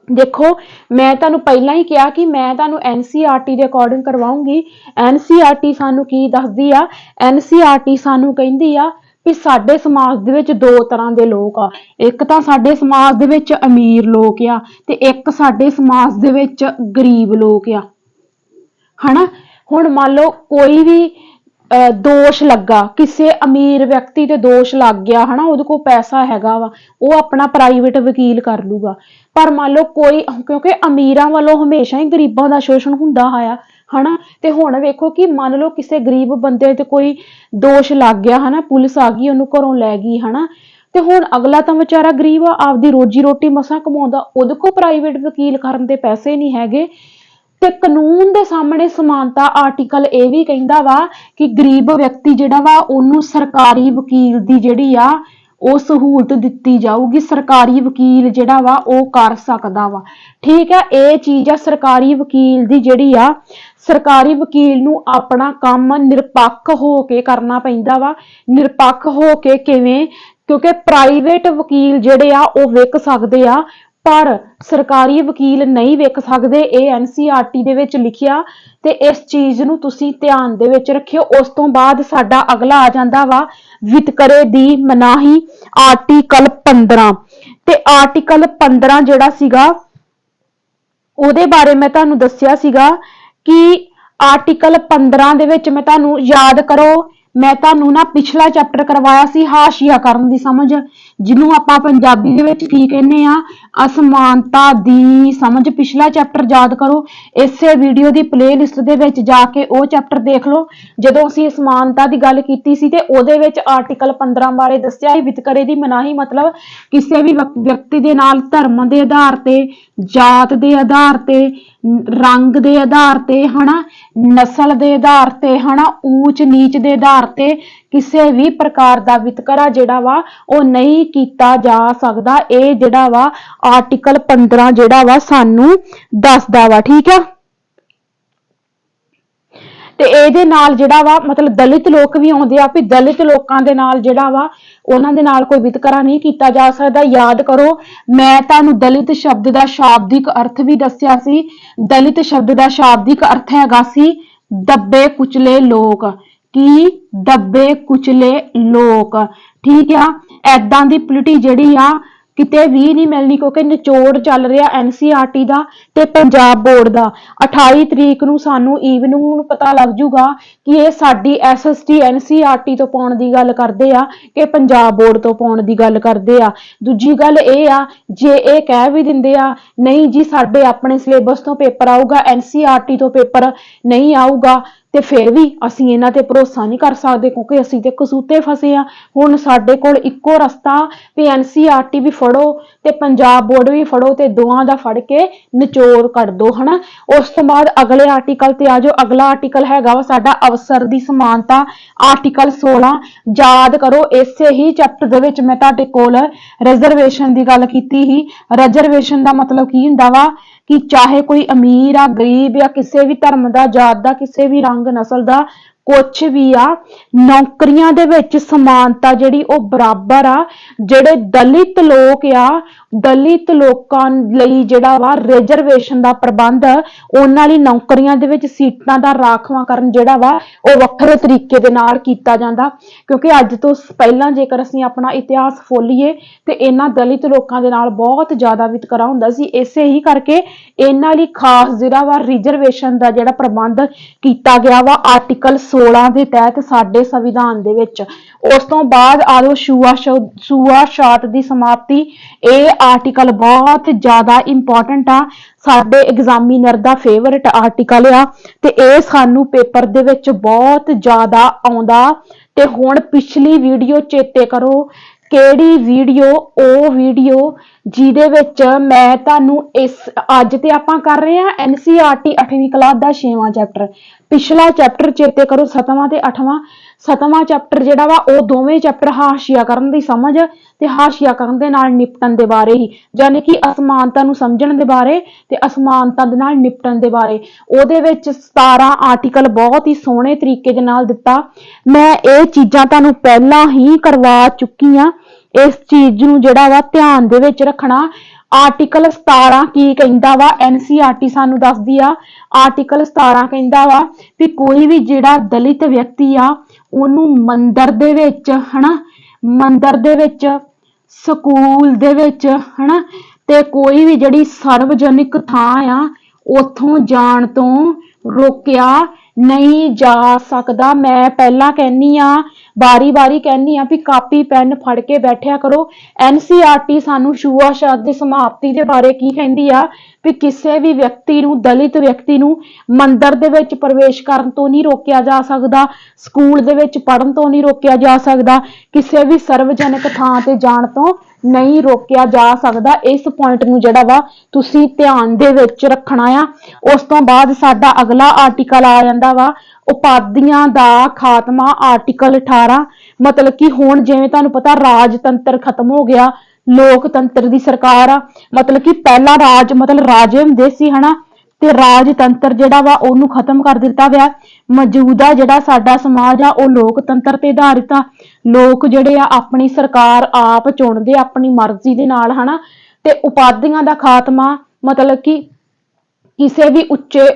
ਦੇਖੋ, ਮੈਂ ਤੁਹਾਨੂੰ ਪਹਿਲਾਂ ਹੀ ਕਿਹਾ ਕਿ ਮੈਂ ਤੁਹਾਨੂੰ NCERT ਦੇ ਅਕੋਰਡਿੰਗ ਕਰਵਾਉਂਗੀ। NCERT ਸਾਨੂੰ ਕੀ ਦੱਸਦੀ ਆ? NCERT ਸਾਨੂੰ ਕਹਿੰਦੀ ਆ ਕਿ ਸਾਡੇ ਸਮਾਜ ਦੇ ਵਿੱਚ 2 ਤਰ੍ਹਾਂ ਦੇ ਲੋਕ ਆ। ਇੱਕ ਤਾਂ ਸਾਡੇ ਸਮਾਜ ਦੇ ਵਿੱਚ ਅਮੀਰ ਲੋਕ ਆ ਤੇ ਇੱਕ ਸਾਡੇ ਸਮਾਜ ਦੇ ਵਿੱਚ ਗਰੀਬ ਲੋਕ ਆ। ਹੁਣ ਮੰਨ ਲਓ ਕੋਈ ਵੀ ਦੋਸ਼ ਲੱਗਾ, ਕਿਸੇ ਅਮੀਰ ਵਿਅਕਤੀ ਤੇ ਦੋਸ਼ ਲੱਗ ਗਿਆ, ਉਹਦੇ ਕੋਲ ਪੈਸਾ ਹੈਗਾ ਵਾ, ਉਹ ਆਪਣਾ ਪ੍ਰਾਈਵੇਟ ਵਕੀਲ ਕਰ ਲੂਗਾ। ਪਰ ਮੰਨ ਲਓ ਕੋਈ, ਕਿਉਂਕਿ ਅਮੀਰਾਂ ਵੱਲੋਂ ਹਮੇਸ਼ਾ ਹੀ ਗਰੀਬਾਂ ਦਾ ਸ਼ੋਸ਼ਣ ਹੁੰਦਾ ਆਇਆ, ਤੇ ਹੁਣ ਵੇਖੋ ਕਿ ਮੰਨ ਲਓ ਕਿਸੇ ਗਰੀਬ ਬੰਦੇ ਤੇ ਕੋਈ ਦੋਸ਼ ਲੱਗ ਗਿਆ, ਪੁਲਿਸ ਆ ਗਈ, ਉਹਨੂੰ ਘਰੋਂ ਲੈ ਗਈ, ਤੇ ਹੁਣ ਅਗਲਾ ਤਾਂ ਵਿਚਾਰਾ ਗਰੀਬ ਆ, ਆਪਦੀ ਰੋਜੀ ਰੋਟੀ ਮਸਾਂ ਕਮਾਉਂਦਾ, ਉਹਦੇ ਕੋਲ ਪ੍ਰਾਈਵੇਟ ਵਕੀਲ ਕਰਨ ਦੇ ਪੈਸੇ ਨਹੀਂ ਹੈਗੇ। ਤੇ ਕਾਨੂੰਨ ਦੇ ਸਾਹਮਣੇ ਸਮਾਨਤਾ ਆਰਟੀਕਲ ਇਹ ਵੀ ਕਹਿੰਦਾ ਵਾ ਕਿ ਗਰੀਬ ਵਿਅਕਤੀ ਜਿਹੜਾ ਵਾ ਉਹਨੂੰ ਸਰਕਾਰੀ ਵਕੀਲ ਦੀ ਜਿਹੜੀ ਆ ਉਹ ਸਹੂਲਤ ਦਿੱਤੀ ਜਾਊਗੀ। ਸਰਕਾਰੀ ਵਕੀਲ ਜਿਹੜਾ ਵਾ ਉਹ ਕਰ ਸਕਦਾ ਵਾ। ਠੀਕ ਆ, ਇਹ ਚੀਜ਼ ਆ ਸਰਕਾਰੀ ਵਕੀਲ ਦੀ ਜਿਹੜੀ ਆ। ਸਰਕਾਰੀ ਵਕੀਲ ਨੂੰ ਆਪਣਾ ਕੰਮ ਨਿਰਪੱਖ ਹੋ ਕੇ ਕਰਨਾ ਪੈਂਦਾ ਵਾ। ਨਿਰਪੱਖ ਹੋ ਕੇ ਕਿਵੇਂ? ਕਿਉਂਕਿ ਪ੍ਰਾਈਵੇਟ ਵਕੀਲ ਜਿਹੜੇ ਆ ਉਹ ਵਿਕ ਸਕਦੇ ਆ, ਪਰ ਸਰਕਾਰੀ ਵਕੀਲ ਨਹੀਂ ਵਿਕ ਸਕਦੇ। ਇਹ NCERT ਦੇ ਵਿੱਚ ਲਿਖਿਆ ਤੇ ਇਸ ਚੀਜ਼ ਨੂੰ ਤੁਸੀਂ ਧਿਆਨ ਦੇ ਵਿੱਚ ਰੱਖਿਓ। ਉਸ ਤੋਂ ਬਾਅਦ ਸਾਡਾ ਅਗਲਾ ਆ ਜਾਂਦਾ ਵਾ ਵਿਤਕਰੇ ਦੀ ਮਨਾਹੀ, ਆਰਟੀਕਲ 15। ਤੇ ਆਰਟੀਕਲ 15 ਜਿਹੜਾ ਸੀਗਾ ਉਹਦੇ ਬਾਰੇ ਮੈਂ ਤੁਹਾਨੂੰ ਦੱਸਿਆ ਸੀਗਾ ਕਿ ਆਰਟੀਕਲ 15 ਦੇ ਵਿੱਚ ਮੈਂ ਤੁਹਾਨੂੰ ਯਾਦ ਕਰੋ, ਮੈਂ ਤੁਹਾਨੂੰ ਪਿਛਲਾ ਚੈਪਟਰ ਕਰਵਾਇਆ ਸੀ ਹਾਸ਼ੀਆ ਕਰਨ ਦੀ ਸਮਝ, ਜਿਹਨੂੰ ਆਪਾਂ ਪੰਜਾਬੀ ਦੇ ਵਿੱਚ ਕੀ ਕਹਿੰਦੇ ਆ, ਅਸਮਾਨਤਾ ਦੀ ਸਮਝ। ਪਿਛਲਾ ਚੈਪਟਰ ਯਾਦ ਕਰੋ, ਇਸੇ ਵੀਡੀਓ ਦੀ ਪਲੇਲਿਸਟ ਦੇ ਵਿੱਚ ਜਾ ਕੇ ਉਹ ਚੈਪਟਰ ਦੇਖ ਲਓ। ਜਦੋਂ ਅਸੀਂ ਅਸਮਾਨਤਾ ਦੀ ਗੱਲ ਕੀਤੀ ਸੀ ਤੇ ਉਹਦੇ ਵਿੱਚ ਆਰਟੀਕਲ 15 ਬਾਰੇ ਦੱਸਿਆ ਸੀ ਵਿਤਕਰੇ ਦੀ ਮਨਾਹੀ, ਮਤਲਬ ਕਿਸੇ ਵੀ ਵਿਅਕਤੀ ਦੇ ਨਾਲ ਧਰਮ ਦੇ ਆਧਾਰ ਤੇ, ਜਾਤ ਦੇ ਆਧਾਰ ਤੇ, ਰੰਗ ਦੇ ਆਧਾਰ ਤੇ, ਨਸਲ ਦੇ ਆਧਾਰ ਤੇ, ਊਚ ਨੀਚ ਦੇ ਆਧਾਰ ਤੇ ਕਿਸੇ ਵੀ ਪ੍ਰਕਾਰ ਦਾ ਵਿਤਕਰਾ ਜਿਹੜਾ ਵਾ ਉਹ ਨਹੀਂ ਕੀਤਾ ਜਾ ਸਕਦਾ। ਇਹ ਜਿਹੜਾ ਵਾ ਆਰਟੀਕਲ 15 ਜਿਹੜਾ ਵਾ ਸਾਨੂੰ ਦੱਸਦਾ ਵਾ। ਠੀਕ ਆ, ਤੇ ਇਹਦੇ ਨਾਲ ਜਿਹੜਾ ਵਾ ਮਤਲਬ ਦਲਿਤ ਲੋਕ ਵੀ ਆਉਂਦੇ ਆ, ਵੀ ਦਲਿਤ ਲੋਕਾਂ ਦੇ ਨਾਲ ਜਿਹੜਾ ਵਾ ਉਹਨਾਂ ਦੇ ਨਾਲ ਕੋਈ ਵਿਤਕਰਾ ਨਹੀਂ ਕੀਤਾ ਜਾ ਸਕਦਾ। ਯਾਦ ਕਰੋ, ਮੈਂ ਤੁਹਾਨੂੰ ਦਲਿਤ ਸ਼ਬਦ ਦਾ ਸ਼ਾਬਦਿਕ ਅਰਥ ਵੀ ਦੱਸਿਆ ਸੀ। ਦਲਿਤ ਸ਼ਬਦ ਦਾ ਸ਼ਾਬਦਿਕ ਅਰਥ ਹੈਗਾ ਸੀ ਦੱਬੇ ਕੁਚਲੇ ਲੋਕ। ਕੀ? ਦੱਬੇ ਕੁਚਲੇ ਲੋਕ। ਠੀਕ ਆ, ਐਦਾਂ ਦੀ ਪੋਲਿਟੀ ਜਿਹੜੀ ਆ ਕਿਤੇ ਵੀ ਨਹੀਂ ਮਿਲਣੀ, ਕਿਉਂਕਿ ਨਿਚੋੜ ਚੱਲ ਰਿਹਾ NCERT ਦਾ ਤੇ ਪੰਜਾਬ ਬੋਰਡ ਦਾ। 28 ਤਰੀਕ ਨੂੰ ਸਾਨੂੰ ਈਵਨਿੰਗ ਨੂੰ ਪਤਾ ਲੱਗ ਜੂਗਾ ਕਿ ਇਹ ਸਾਡੀ SST NCERT ਤੋਂ ਪਾਉਣ ਦੀ ਗੱਲ ਕਰਦੇ ਆ ਕਿ ਪੰਜਾਬ ਬੋਰਡ ਤੋਂ ਪਾਉਣ ਦੀ ਗੱਲ ਕਰਦੇ ਆ। ਦੂਜੀ ਗੱਲ ਇਹ ਆ, ਜੇ ਇਹ ਕਹਿ ਵੀ ਦਿੰਦੇ ਆ ਨਹੀਂ ਜੀ ਸਾਡੇ ਆਪਣੇ ਸਿਲੇਬਸ ਤੋਂ ਪੇਪਰ ਆਊਗਾ, NCERT ਤੋਂ ਪੇਪਰ ਨਹੀਂ ਆਊਗਾ, ਤੇ ਫਿਰ ਵੀ ਅਸੀਂ ਇਹਨਾਂ ਤੇ ਭਰੋਸਾ ਨਹੀਂ ਕਰ ਸਕਦੇ ਕਿਉਂਕਿ ਅਸੀਂ ਤੇ ਕਸੂਤੇ ਫਸੇ ਆ। ਹੁਣ ਸਾਡੇ ਕੋਲ ਇੱਕੋ ਰਸਤਾ ਵੀ NCERT ਵੀ ਫੜੋ ਤੇ ਪੰਜਾਬ ਬੋਰਡ ਵੀ ਫੜੋ ਤੇ ਦੋਵਾਂ ਦਾ ਫੜ ਕੇ ਨਿਚੋੜ ਕੱਢ ਦੋ। ਉਸ ਤੋਂ ਬਾਅਦ ਅਗਲੇ ਆਰਟੀਕਲ ਤੇ ਆ ਜਾਓ। ਅਗਲਾ ਆਰਟੀਕਲ ਹੈਗਾ ਵਾ ਸਾਡਾ ਅਵਸਰ ਦੀ ਸਮਾਨਤਾ, ਆਰਟੀਕਲ 16। ਯਾਦ ਕਰੋ, ਇਸੇ ਹੀ ਚੈਪਟਰ ਦੇ ਵਿੱਚ ਮੈਂ ਤੁਹਾਡੇ ਕੋਲ ਰਿਜ਼ਰਵੇਸ਼ਨ ਦੀ ਗੱਲ ਕੀਤੀ ਸੀ। ਰਿਜ਼ਰਵੇਸ਼ਨ ਦਾ ਮਤਲਬ ਕੀ ਹੁੰਦਾ ਵਾ ਕਿ ਚਾਹੇ ਕੋਈ ਅਮੀਰ ਆ, ਗਰੀਬ ਆ, ਕਿਸੇ ਵੀ ਧਰਮ ਦਾ, ਜਾਤ ਦਾ, ਕਿਸੇ ਵੀ ਰੰਗ ਨਸਲ ਦਾ, ਕੁਛ ਵੀ ਆ, ਨੌਕਰੀਆਂ ਦੇ ਵਿੱਚ ਸਮਾਨਤਾ ਜਿਹੜੀ ਉਹ ਬਰਾਬਰ ਆ। ਜਿਹੜੇ ਦਲਿਤ ਲੋਕ ਆ, ਦਲਿਤ ਲੋਕਾਂ ਲਈ ਜਿਹੜਾ ਵਾ ਰਿਜ਼ਰਵੇਸ਼ਨ ਦਾ ਪ੍ਰਬੰਧ, ਉਹਨਾਂ ਲਈ ਨੌਕਰੀਆਂ ਦੇ ਵਿੱਚ ਸੀਟਾਂ ਦਾ ਰਾਖਵਾਂਕਰਨ ਜਿਹੜਾ ਵਾ ਉਹ ਵੱਖਰੇ ਤਰੀਕੇ ਦੇ ਨਾਲ ਕੀਤਾ ਜਾਂਦਾ। ਕਿਉਂਕਿ ਅੱਜ ਤੋਂ ਪਹਿਲਾਂ ਜੇਕਰ ਅਸੀਂ ਆਪਣਾ ਇਤਿਹਾਸ ਫੋਲੀਏ ਤੇ ਇਹਨਾਂ ਦਲਿਤ ਲੋਕਾਂ ਦੇ ਨਾਲ ਬਹੁਤ ਜ਼ਿਆਦਾ ਵਿਤਕਰਾ ਹੁੰਦਾ ਸੀ। ਇਸੇ ਹੀ ਕਰਕੇ ਇਹਨਾਂ ਲਈ ਖਾਸ ਜਿਹੜਾ ਵਾ ਰਿਜ਼ਰਵੇਸ਼ਨ ਦਾ ਜਿਹੜਾ ਪ੍ਰਬੰਧ ਕੀਤਾ ਗਿਆ ਵਾ ਆਰਟੀਕਲ 16 ਦੇ ਤਹਿਤ ਸਾਡੇ ਸੰਵਿਧਾਨ ਦੇ ਵਿੱਚ। ਉਸ ਤੋਂ ਬਾਅਦ ਆਲੋ ਛੂਆ-ਛਾਤ ਦੀ ਸਮਾਪਤੀ। ਇਹ ਆਰਟੀਕਲ ਬਹੁਤ ਜ਼ਿਆਦਾ ਇੰਪੋਰਟੈਂਟ ਆ, ਸਾਡੇ ਐਗਜ਼ਾਮੀਨਰ ਦਾ ਫੇਵਰਿਟ ਆਰਟੀਕਲ ਆ ਤੇ ਇਹ ਸਾਨੂੰ ਪੇਪਰ ਦੇ ਵਿੱਚ ਬਹੁਤ ਜ਼ਿਆਦਾ ਆਉਂਦਾ। ਤੇ ਹੁਣ ਪਿਛਲੀ ਵੀਡੀਓ ਚੇਤੇ ਕਰੋ, ਕਿਹੜੀ ਵੀਡੀਓ? ਉਹ ਵੀਡੀਓ ਜਿਹਦੇ ਵਿੱਚ ਮੈਂ ਤੁਹਾਨੂੰ ਅੱਜ ਤੇ ਆਪਾਂ ਕਰ ਰਹੇ ਹਾਂ NCERT 8ਵੀਂ ਕਲਾਸ ਦਾ 6ਵਾਂ ਚੈਪਟਰ। ਪਿਛਲਾ ਚੈਪਟਰ ਚੇਤੇ ਕਰੋ, 7ਵਾਂ ਤੇ 8ਵਾਂ। 7ਵਾਂ ਚੈਪਟਰ ਜਿਹੜਾ ਵਾ ਉਹ ਦੋਵੇਂ ਚੈਪਟਰ ਹਾਸ਼ੀਆਕਰਨ ਦੀ ਸਮਝ ਤੇ ਹਾਸ਼ੀਆਕਰਨ ਦੇ ਨਾਲ ਨਿਪਟਣ ਦੇ ਬਾਰੇ ਹੀ, ਯਾਨੀ ਕਿ ਅਸਮਾਨਤਾ ਨੂੰ ਸਮਝਣ ਦੇ ਬਾਰੇ ਤੇ ਅਸਮਾਨਤਾ ਦੇ ਨਾਲ ਨਿਪਟਣ ਦੇ ਬਾਰੇ। ਉਹਦੇ ਵਿੱਚ 17 ਆਰਟੀਕਲ ਬਹੁਤ ਹੀ ਸੋਹਣੇ ਤਰੀਕੇ ਦੇ ਨਾਲ ਦਿੱਤਾ। ਮੈਂ ਇਹ ਚੀਜ਼ਾਂ ਤੁਹਾਨੂੰ ਪਹਿਲਾਂ ਹੀ ਕਰਵਾ ਚੁੱਕੀ ਆ। ਇਸ ਚੀਜ਼ ਨੂੰ ਜਿਹੜਾ ਵਾ ਧਿਆਨ ਦੇ ਵਿੱਚ ਰੱਖਣਾ। ਆਰਟੀਕਲ 17 ਕੀ ਕਹਿੰਦਾ ਵਾ? NCERT ਸਾਨੂੰ ਦੱਸਦੀ ਆ। ਆਰਟੀਕਲ 17 ਕਹਿੰਦਾ ਵਾ ਵੀ ਕੋਈ ਵੀ ਜਿਹੜਾ ਦਲਿਤ ਵਿਅਕਤੀ ਆ ਉਹਨੂੰ ਮੰਦਿਰ ਦੇ ਵਿੱਚ, ਮੰਦਿਰ ਦੇ ਵਿੱਚ, ਸਕੂਲ ਦੇ ਵਿੱਚ, ਤੇ ਕੋਈ ਵੀ ਜਿਹੜੀ ਸਰਵਜਨਿਕ ਥਾਂ ਆ ਉੱਥੋਂ ਜਾਣ ਤੋਂ ਰੋਕਿਆ ਨਹੀਂ ਜਾ ਸਕਦਾ। ਮੈਂ ਪਹਿਲਾਂ ਕਹਿੰਨੀ ਆ, ਬਾਰੀ-ਬਾਰੀ ਕਹਿੰਨੀ ਆ ਵੀ ਕਾਪੀ ਪੈਨ ਫੜ ਕੇ ਬੈਠਿਆ ਕਰੋ। NCERT ਸਾਨੂੰ ਛੂਆ-ਛਾਤ ਦੀ ਸਮਾਪਤੀ ਦੇ ਬਾਰੇ ਕੀ ਕਹਿੰਦੀ ਆ ਵੀ ਕਿਸੇ ਵੀ ਵਿਅਕਤੀ ਨੂੰ, ਦਲਿਤ ਵਿਅਕਤੀ ਨੂੰ ਮੰਦਿਰ ਦੇ ਵਿੱਚ ਪ੍ਰਵੇਸ਼ ਕਰਨ ਤੋਂ ਨਹੀਂ ਰੋਕਿਆ ਜਾ ਸਕਦਾ, ਸਕੂਲ ਦੇ ਵਿੱਚ ਪੜ੍ਹਨ ਤੋਂ ਨਹੀਂ ਰੋਕਿਆ ਜਾ ਸਕਦਾ, ਕਿਸੇ ਵੀ ਸਰਵਜਨਿਕ ਥਾਂ ਤੇ ਜਾਣ ਤੋਂ ਨਹੀਂ ਰੋਕਿਆ ਜਾ ਸਕਦਾ। ਇਸ ਪੁਆਇੰਟ ਨੂੰ ਜਿਹੜਾ ਵਾ ਤੁਸੀਂ ਧਿਆਨ ਦੇ ਵਿੱਚ ਰੱਖਣਾ ਆ। ਉਸ ਤੋਂ ਬਾਅਦ ਸਾਡਾ ਅਗਲਾ ਆਰਟੀਕਲ ਆ ਜਾਂਦਾ ਵਾ ਉਪਾਧੀਆਂ ਦਾ ਖਾਤਮਾ, ਆਰਟੀਕਲ 18। ਮਤਲਬ ਕਿ ਹੁਣ ਜਿਵੇਂ ਤੁਹਾਨੂੰ ਪਤਾ ਰਾਜਤੰਤਰ ਖਤਮ ਹੋ ਗਿਆ, ਲੋਕਤੰਤਰ ਦੀ ਸਰਕਾਰ ਆ। ਮਤਲਬ ਕਿ ਪਹਿਲਾ ਰਾਜ ਮਤਲਬ ਰਾਜੇ ਹੁੰਦੇ ਸੀ, ਤੇ ਰਾਜਤੰਤਰ ਜਿਹੜਾ ਵਾ ਉਹਨੂੰ ਖਤਮ ਕਰ ਦਿੱਤਾ ਗਿਆ। ਮੌਜੂਦਾ ਜਿਹੜਾ ਸਾਡਾ ਸਮਾਜ ਆ ਉਹ ਲੋਕਤੰਤਰ ਤੇ ਆਧਾਰਿਤ ਆ। ਲੋਕ ਜਿਹੜੇ ਆ ਆਪਣੀ ਸਰਕਾਰ ਆਪ ਚੁਣਦੇ ਆਪਣੀ ਮਰਜ਼ੀ ਦੇ ਨਾਲ, ਤੇ ਉਪਾਧੀਆਂ ਦਾ ਖਾਤਮਾ ਮਤਲਬ ਕਿ ਕਿਸੇ ਵੀ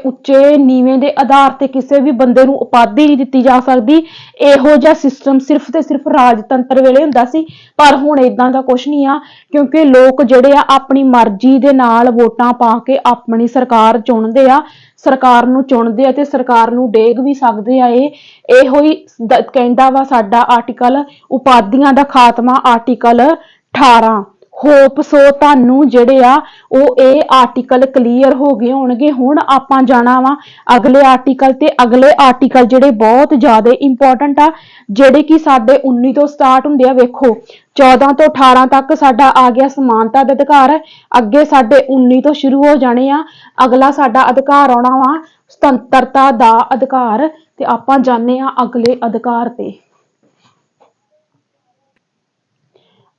ਉੱਚੇ ਨੀਵੇਂ ਦੇ ਆਧਾਰ ਤੇ ਕਿਸੇ ਵੀ ਬੰਦੇ ਨੂੰ ਉਪਾਧੀ ਨਹੀਂ ਦਿੱਤੀ ਜਾ ਸਕਦੀ। ਇਹੋ ਜਿਹਾ ਸਿਸਟਮ ਸਿਰਫ ਤੇ ਸਿਰਫ ਰਾਜਤੰਤਰ ਵੇਲੇ ਹੁੰਦਾ ਸੀ, ਪਰ ਹੁਣ ਇਦਾਂ ਦਾ ਕੁਝ ਨਹੀਂ ਆ। ਕਿਉਂਕਿ ਲੋਕ ਜਿਹੜੇ ਆ ਆਪਣੀ ਮਰਜ਼ੀ ਦੇ ਨਾਲ ਵੋਟਾਂ ਪਾ ਕੇ ਆਪਣੀ ਸਰਕਾਰ ਚੁਣਦੇ ਆ, ਸਰਕਾਰ ਨੂੰ ਚੁਣਦੇ ਆ ਤੇ ਸਰਕਾਰ ਨੂੰ ਡੇਗ ਵੀ ਸਕਦੇ ਆ। ਇਹੋ ਹੀ ਕਹਿੰਦਾ ਵਾ ਸਾਡਾ ਆਰਟੀਕਲ ਉਪਾਧੀਆਂ ਦਾ ਖਾਤਮਾ, ਆਰਟੀਕਲ 18। ਹੋਪ ਸੋ ਤੁਹਾਨੂੰ ਜਿਹੜੇ ਆ ਉਹ ਇਹ ਆਰਟੀਕਲ ਕਲੀਅਰ ਹੋ ਗਏ ਹੋਣਗੇ। ਹੁਣ ਆਪਾਂ ਜਾਣਾ ਵਾ ਅਗਲੇ ਆਰਟੀਕਲ ਤੇ। ਅਗਲੇ ਆਰਟੀਕਲ ਜਿਹੜੇ ਬਹੁਤ ਜ਼ਿਆਦਾ ਇੰਪੋਰਟੈਂਟ ਆ, ਜਿਹੜੇ ਕਿ ਸਾਡੇ 19 ਤੋਂ ਸਟਾਰਟ ਹੁੰਦੇ ਆ। ਵੇਖੋ 14 ਤੋਂ 18 ਤੱਕ ਸਾਡਾ ਆ ਗਿਆ ਸਮਾਨਤਾ ਦਾ ਅਧਿਕਾਰ, ਅੱਗੇ ਸਾਡੇ 19 ਤੋਂ ਸ਼ੁਰੂ ਹੋ ਜਾਣੇ ਆ। ਅਗਲਾ ਸਾਡਾ ਅਧਿਕਾਰ ਆਉਣਾ ਵਾ ਸੁਤੰਤਰਤਾ ਦਾ ਅਧਿਕਾਰ, ਤੇ ਆਪਾਂ ਜਾਣੇ ਆ ਅਗਲੇ ਅਧਿਕਾਰ ਤੇ।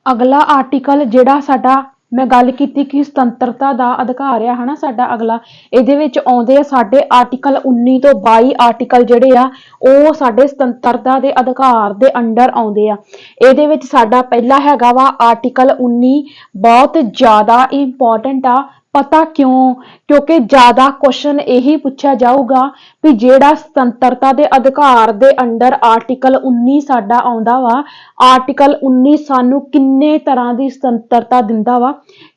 ਅਗਲਾ ਆਰਟੀਕਲ ਜਿਹੜਾ ਸਾਡਾ ਮੈਂ ਗੱਲ ਕੀਤੀ ਕਿ ਸੁਤੰਤਰਤਾ ਦਾ ਅਧਿਕਾਰ ਆ, ਸਾਡਾ ਅਗਲਾ, ਇਹਦੇ ਵਿੱਚ ਆਉਂਦੇ ਆ ਸਾਡੇ ਆਰਟੀਕਲ 19 ਤੋਂ 22 ਆਰਟੀਕਲ ਜਿਹੜੇ ਆ ਉਹ ਸਾਡੇ ਸੁਤੰਤਰਤਾ ਦੇ ਅਧਿਕਾਰ ਦੇ ਅੰਡਰ ਆਉਂਦੇ ਆ। ਇਹਦੇ ਵਿੱਚ ਸਾਡਾ ਪਹਿਲਾ ਹੈਗਾ ਵਾ ਆਰਟੀਕਲ 19, ਬਹੁਤ ਜ਼ਿਆਦਾ ਇੰਪੋਰਟੈਂਟ ਆ। ਪਤਾ ਕਿਉਂ? ਕਿਉਂਕਿ ਜ਼ਿਆਦਾ ਕੁਐਸਚਨ ਇਹੀ ਪੁੱਛਿਆ ਜਾਊਗਾ ਵੀ ਜਿਹੜਾ ਸੁਤੰਤਰਤਾ ਦੇ ਅਧਿਕਾਰ ਦੇ ਅੰਡਰ ਆਰਟੀਕਲ 19 ਸਾਡਾ ਆਉਂਦਾ ਵਾ, ਆਰਟੀਕਲ 19 ਸਾਨੂੰ ਕਿੰਨੇ ਤਰ੍ਹਾਂ ਦੀ ਸੁਤੰਤਰਤਾ ਦਿੰਦਾ ਵਾ,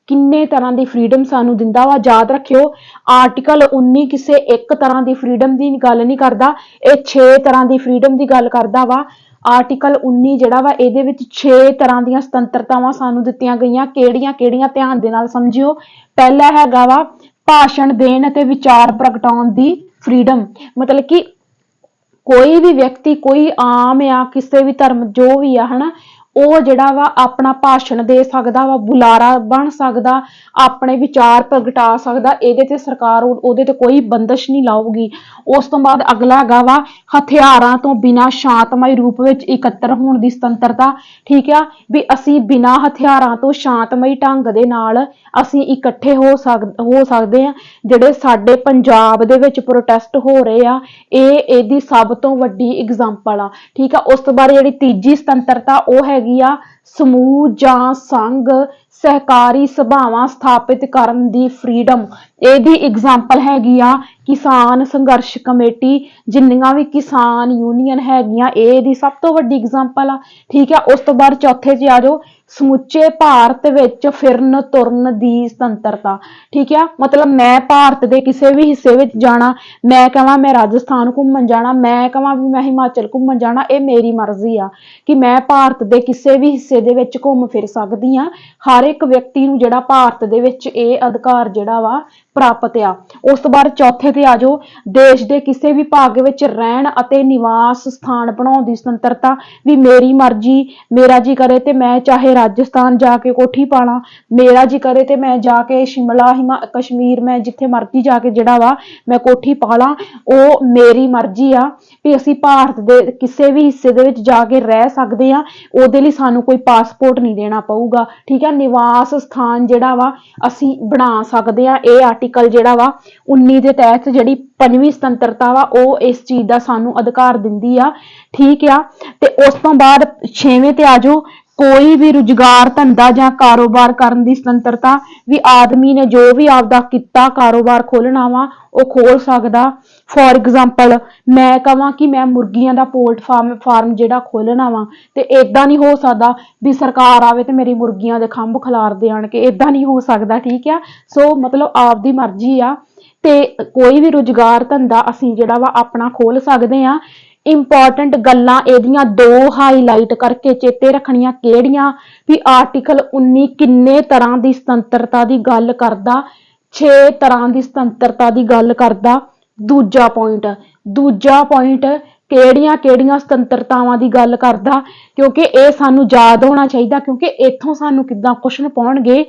ਕਿੰਨੇ ਤਰ੍ਹਾਂ ਦੀ ਫਰੀडम ਸਾਨੂੰ ਦਿੰਦਾ ਵਾ। ਯਾਦ ਰੱਖਿਓ, ਆਰਟੀਕਲ 19 ਕਿਸੇ ਇੱਕ ਤਰ੍ਹਾਂ ਦੀ ਫਰੀडम ਦੀ ਗੱਲ ਨਹੀਂ ਕਰਦਾ, ਇਹ 6 ਤਰ੍ਹਾਂ ਦੀ ਫਰੀडम ਦੀ ਗੱਲ ਕਰਦਾ ਵਾ। ਆਰਟੀਕਲ 19 ਜਿਹੜਾ ਵਾ ਇਹਦੇ ਵਿੱਚ 6 ਤਰ੍ਹਾਂ ਦੀਆਂ ਸੁਤੰਤਰਤਾਵਾਂ ਸਾਨੂੰ ਦਿੱਤੀਆਂ ਗਈਆਂ। ਕਿਹੜੀਆਂ ਧਿਆਨ ਦੇ ਨਾਲ ਸਮਝਿਓ। ਪਹਿਲਾ ਹੈਗਾ ਵਾ ਭਾਸ਼ਣ ਦੇਣ ਅਤੇ ਵਿਚਾਰ ਪ੍ਰਗਟਾਉਣ ਦੀ ਫਰੀडम। ਮਤਲਬ ਕਿ ਕੋਈ ਵੀ ਵਿਅਕਤੀ, ਕੋਈ ਆਮ ਆ, ਕਿਸੇ ਵੀ ਧਰਮ ਜੋ ਵੀ ਆ, ਉਹ ਜਿਹੜਾ ਵਾ ਆਪਣਾ ਭਾਸ਼ਣ ਦੇ ਸਕਦਾ ਵਾ, ਬੁਲਾਰਾ ਬਣ ਸਕਦਾ, ਆਪਣੇ ਵਿਚਾਰ ਪ੍ਰਗਟਾ ਸਕਦਾ। ਇਹਦੇ ਤੇ ਸਰਕਾਰ ਉਹਦੇ ਤੇ ਕੋਈ ਬੰਦਸ਼ ਨਹੀਂ ਲਾਊਗੀ। ਉਸ ਤੋਂ ਬਾਅਦ ਅਗਲਾ ਹੈਗਾ ਵਾ ਹਥਿਆਰਾਂ ਤੋਂ ਬਿਨਾਂ ਸ਼ਾਂਤਮਈ ਰੂਪ ਵਿੱਚ ਇਕੱਤਰ ਹੋਣ ਦੀ ਸੁਤੰਤਰਤਾ। ਠੀਕ ਆ, ਵੀ ਅਸੀਂ ਬਿਨਾਂ ਹਥਿਆਰਾਂ ਤੋਂ ਸ਼ਾਂਤਮਈ ਢੰਗ ਦੇ ਨਾਲ ਅਸੀਂ ਇਕੱਠੇ ਹੋ ਸਕਦੇ ਆ। ਜਿਹੜੇ ਸਾਡੇ ਪੰਜਾਬ ਦੇ ਵਿੱਚ ਪ੍ਰੋਟੈਸਟ ਹੋ ਰਹੇ ਆ, ਇਹਦੀ ਸਭ ਤੋਂ ਵੱਡੀ ਐਗਜ਼ਾਮਪਲ ਆ। ਠੀਕ ਆ, ਉਸ ਤੋਂ ਬਾਅਦ ਜਿਹੜੀ ਤੀਜੀ ਸੁਤੰਤਰਤਾ ਉਹ ਹੈਗੀ ਆ ਸਮੂਹ ਜਾਂ ਸੰਘ ਸਹਿਕਾਰੀ ਸਭਾਵਾਂ ਸਥਾਪਿਤ ਕਰਨ ਦੀ ਫਰੀडम। ਇਹਦੀ ਐਗਜ਼ਾਮਪਲ ਹੈਗੀ ਆ ਕਿਸਾਨ ਸੰਘਰਸ਼ ਕਮੇਟੀ, ਜਿੰਨੀਆਂ ਵੀ ਕਿਸਾਨ ਯੂਨੀਅਨ ਹੈਗੀਆਂ, ਇਹਦੀ ਸਭ ਤੋਂ ਵੱਡੀ ਐਗਜ਼ਾਮਪਲ ਆ। ਠੀਕ ਆ, ਉਸ ਤੋਂ ਬਾਅਦ ਚੌਥੇ 'ਚ ਆ ਜਾਓ ਸਮੁੱਚੇ ਭਾਰਤ ਵਿੱਚ ਫਿਰਨ ਤੁਰਨ ਦੀ ਸੁਤੰਤਰਤਾ। ਠੀਕ ਆ, ਮਤਲਬ ਮੈਂ ਭਾਰਤ ਦੇ ਕਿਸੇ ਵੀ ਹਿੱਸੇ ਵਿੱਚ ਜਾਣਾ, ਮੈਂ ਕਹਾਂ ਮੈਂ ਰਾਜਸਥਾਨ ਘੁੰਮਣ ਜਾਣਾ, ਮੈਂ ਕਹਾਂ ਵੀ ਮੈਂ ਹਿਮਾਚਲ ਘੁੰਮਣ ਜਾਣਾ, ਇਹ ਮੇਰੀ ਮਰਜ਼ੀ ਆ ਕਿ ਮੈਂ ਭਾਰਤ ਦੇ ਕਿਸੇ ਵੀ ਹਿੱਸੇ ਦੇ ਵਿੱਚ ਘੁੰਮ ਫਿਰ ਸਕਦੀ ਆ। ਹਰ ਇੱਕ ਵਿਅਕਤੀ ਨੂੰ ਜਿਹੜਾ ਭਾਰਤ ਦੇ ਵਿੱਚ ਇਹ ਅਧਿਕਾਰ ਜਿਹੜਾ ਵਾ ਪ੍ਰਾਪਤ ਆ। ਉਸ ਤੋਂ ਬਾਅਦ ਚੌਥੇ ਤੇ ਆ ਜਾਓ ਦੇਸ਼ ਦੇ ਕਿਸੇ ਵੀ ਭਾਗ ਵਿੱਚ ਰਹਿਣ ਅਤੇ ਨਿਵਾਸ ਸਥਾਨ ਬਣਾਉਣ ਦੀ ਸੁਤੰਤਰਤਾ। ਵੀ ਮੇਰੀ ਮਰਜ਼ੀ, ਮੇਰਾ ਜੀ ਕਰੇ ਤੇ ਮੈਂ ਚਾਹੇ ਰਾਜਸਥਾਨ ਜਾ ਕੇ ਕੋਠੀ ਪਾ ਲਾਂ, ਮੇਰਾ ਜੀ ਕਰੇ ਤੇ ਮੈਂ ਜਾ ਕੇ ਸ਼ਿਮਲਾ ਕਸ਼ਮੀਰ ਮੈਂ ਜਿੱਥੇ ਮਰਜ਼ੀ ਜਾ ਕੇ ਜਿਹੜਾ ਵਾ ਮੈਂ ਕੋਠੀ ਪਾ ਲਾਂ, ਉਹ ਮੇਰੀ ਮਰਜ਼ੀ ਆ। ਵੀ ਅਸੀਂ ਭਾਰਤ ਦੇ ਕਿਸੇ ਵੀ ਹਿੱਸੇ ਦੇ ਵਿੱਚ ਜਾ ਕੇ ਰਹਿ ਸਕਦੇ ਆ, ਉਹਦੇ ਲਈ ਸਾਨੂੰ ਕੋਈ ਪਾਸਪੋਰਟ ਨਹੀਂ ਦੇਣਾ ਪਊਗਾ। ਠੀਕ ਆ, ਨਿਵਾਸ ਸਥਾਨ ਜਿਹੜਾ ਵਾ ਅਸੀਂ ਬਣਾ ਸਕਦੇ ਆ। ਇਹ ਆਰਟੀਕਲ ਜਿਹੜਾ ਵਾ 19 ਦੇ ਤਹਿਤ ਜਿਹੜੀ 5ਵੀਂ ਸੁਤੰਤਰਤਾ ਵਾ ਉਹ ਇਸ ਚੀਜ਼ ਦਾ ਸਾਨੂੰ ਅਧਿਕਾਰ ਦਿੰਦੀ ਆ। ਠੀਕ ਆ, ਤੇ ਉਸ ਤੋਂ ਬਾਅਦ 6ਵੇਂ ਤੇ ਆ ਜਾਓ ਕੋਈ ਵੀ ਰੁਜ਼ਗਾਰ ਧੰਦਾ ਜਾਂ ਕਾਰੋਬਾਰ ਕਰਨ ਦੀ ਸੁਤੰਤਰਤਾ। ਵੀ ਆਦਮੀ ਨੇ ਜੋ ਵੀ ਆਪਦਾ ਕਿੱਤਾ ਕਾਰੋਬਾਰ ਖੋਲਣਾ ਵਾ ਉਹ ਖੋਲ ਸਕਦਾ। ਫੋਰ ਐਗਜ਼ਾਮਪਲ ਮੈਂ ਕਹਾਂ ਕਿ ਮੈਂ ਮੁਰਗੀਆਂ ਦਾ ਪੋਲਟ ਫਾਰਮ ਜਿਹੜਾ ਖੋਲਣਾ ਵਾ, ਤੇ ਏਦਾਂ ਨਹੀਂ ਹੋ ਸਕਦਾ ਵੀ ਸਰਕਾਰ ਆਵੇ ਤੇ ਮੇਰੀ ਮੁਰਗੀਆਂ ਦੇ ਖੰਭ ਖਿਲਾਰਦੇ ਆਣ ਕੇ, ਏਦਾਂ ਨਹੀਂ ਹੋ ਸਕਦਾ। ਠੀਕ ਆ, ਸੋ ਮਤਲਬ ਆਪਦੀ ਮਰਜ਼ੀ ਆ ਤੇ ਕੋਈ ਵੀ ਰੁਜ਼ਗਾਰ ਧੰਦਾ ਅਸੀਂ ਜਿਹੜਾ ਵਾ ਆਪਣਾ ਖੋਲ ਸਕਦੇ ਆ। ਇੰਪੋਰਟੈਂਟ ਗੱਲਾਂ ਇਹਦੀਆਂ 2 ਹਾਈਲਾਈਟ ਕਰਕੇ ਚੇਤੇ ਰੱਖਣੀਆਂ ਕਿਹੜੀਆਂ? ਵੀ ਆਰਟੀਕਲ 19 ਕਿੰਨੇ ਤਰ੍ਹਾਂ ਦੀ ਸੁਤੰਤਰਤਾ ਦੀ ਗੱਲ ਕਰਦਾ? 6 ਤਰ੍ਹਾਂ ਦੀ ਸੁਤੰਤਰਤਾ ਦੀ ਗੱਲ ਕਰਦਾ। ਦੂਜਾ ਪੁਆਇੰਟ ਕਿਹੜੀਆਂ ਸੁਤੰਤਰਤਾਵਾਂ ਦੀ ਗੱਲ ਕਰਦਾ? ਕਿਉਂਕਿ ਇਹ ਸਾਨੂੰ ਯਾਦ ਹੋਣਾ ਚਾਹੀਦਾ, ਕਿਉਂਕਿ ਇੱਥੋਂ ਸਾਨੂੰ ਕਿੱਦਾਂ ਕੁਐਸਚਨ ਪਾਉਣਗੇ।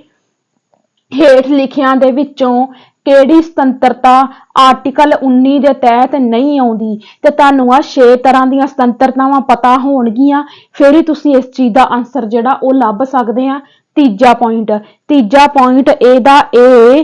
ਹੇਠ ਲਿਖਿਆਂ ਦੇ ਵਿੱਚੋਂ ਕਿਹੜੀ ਸੁਤੰਤਰਤਾ ਆਰਟੀਕਲ 19 ਦੇ ਤਹਿਤ ਨਹੀਂ ਆਉਂਦੀ? ਤੇ ਤੁਹਾਨੂੰ ਆ 6 ਤਰ੍ਹਾਂ ਦੀਆਂ ਸੁਤੰਤਰਤਾਵਾਂ ਪਤਾ ਹੋਣਗੀਆਂ, ਫਿਰ ਹੀ ਤੁਸੀਂ ਇਸ ਚੀਜ਼ ਦਾ ਆਨਸਰ ਜਿਹੜਾ ਉਹ ਲੱਭ ਸਕਦੇ ਆ। ਤੀਜਾ ਪੁਆਇੰਟ ਇਹਦਾ ਇਹ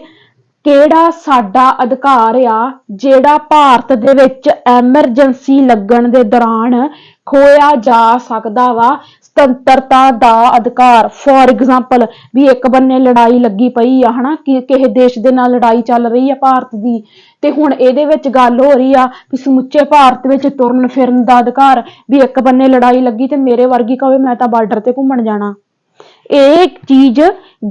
ਕਿਹੜਾ ਸਾਡਾ ਅਧਿਕਾਰ ਆ ਜਿਹੜਾ ਭਾਰਤ ਦੇ ਵਿੱਚ ਐਮਰਜੈਂਸੀ ਲੱਗਣ ਦੇ ਦੌਰਾਨ ਖੋਇਆ ਜਾ ਸਕਦਾ ਵਾ? ਸੁਤੰਤਰਤਾ ਦਾ ਅਧਿਕਾਰ। ਫੋਰ ਐਗਜ਼ਾਮਪਲ ਵੀ ਇੱਕ ਬੰਨੇ ਲੜਾਈ ਲੱਗੀ ਪਈ ਆ, ਹਨਾ, ਕਿ ਕਿਸੇ ਦੇਸ਼ ਦੇ ਨਾਲ ਲੜਾਈ ਚੱਲ ਰਹੀ ਆ ਭਾਰਤ ਦੀ, ਤੇ ਹੁਣ ਇਹਦੇ ਵਿੱਚ ਗੱਲ ਹੋ ਰਹੀ ਆ ਕਿ ਸਮੁੱਚੇ ਭਾਰਤ ਵਿੱਚ ਤੁਰਨ ਫਿਰਨ ਦਾ ਅਧਿਕਾਰ। ਵੀ ਇੱਕ ਬੰਨੇ ਲੜਾਈ ਲੱਗੀ ਤੇ ਮੇਰੇ ਵਰਗੀ ਕਵੇ ਮੈਂ ਤਾਂ ਬਾਰਡਰ ਤੇ ਘੁੰਮਣ ਜਾਣਾ, ਇਹ ਚੀਜ਼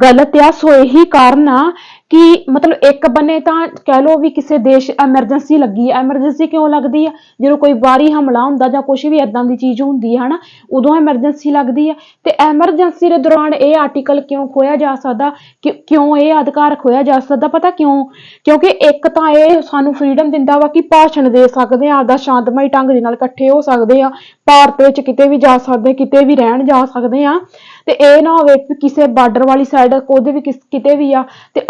ਗਲਤ ਆ। ਸੋ ਇਹੀ ਕਾਰਨ ਆ ਕਿ ਮਤਲਬ ਇੱਕ ਬੰਨੇ ਤਾਂ ਕਹਿ ਲਓ ਵੀ ਕਿਸੇ ਦੇਸ਼ ਐਮਰਜੈਂਸੀ ਲੱਗੀ ਹੈ। ਐਮਰਜੈਂਸੀ ਕਿਉਂ ਲੱਗਦੀ ਆ? ਜਦੋਂ ਕੋਈ ਬਾਹਰੀ ਹਮਲਾ ਹੁੰਦਾ ਜਾਂ ਕੁਛ ਵੀ ਏਦਾਂ ਦੀ ਚੀਜ਼ ਹੁੰਦੀ ਹੈ, ਹਨਾ, ਉਦੋਂ ਐਮਰਜੈਂਸੀ ਲੱਗਦੀ ਆ। ਤੇ ਐਮਰਜੈਂਸੀ ਦੇ ਦੌਰਾਨ ਇਹ ਆਰਟੀਕਲ ਕਿਉਂ ਖੋਇਆ ਜਾ ਸਕਦਾ? ਕਿਉਂ ਇਹ ਅਧਿਕਾਰ ਖੋਇਆ ਜਾ ਸਕਦਾ? ਪਤਾ ਕਿਉਂ? ਕਿਉਂਕਿ ਇੱਕ ਤਾਂ ਇਹ ਸਾਨੂੰ ਫਰੀडम ਦਿੰਦਾ ਵਾ ਕਿ ਭਾਸ਼ਣ ਦੇ ਸਕਦੇ ਆ, ਆਪਦਾ ਸ਼ਾਂਤਮਈ ਢੰਗ ਦੇ ਨਾਲ ਇਕੱਠੇ ਹੋ ਸਕਦੇ ਆ, ਭਾਰਤ ਵਿੱਚ ਕਿਤੇ ਵੀ ਜਾ ਸਕਦੇ, ਕਿਤੇ ਵੀ ਰਹਿਣ ਜਾ ਸਕਦੇ ਆ। ਤੇ ਇਹ ਨਾ ਹੋਵੇ ਕਿ ਕਿਸੇ ਬਾਰਡਰ ਵਾਲੀ ਸਾਈਡ ਉਹਦੇ ਵੀ ਕਿਤੇ ਵੀ ਆ ਤੇ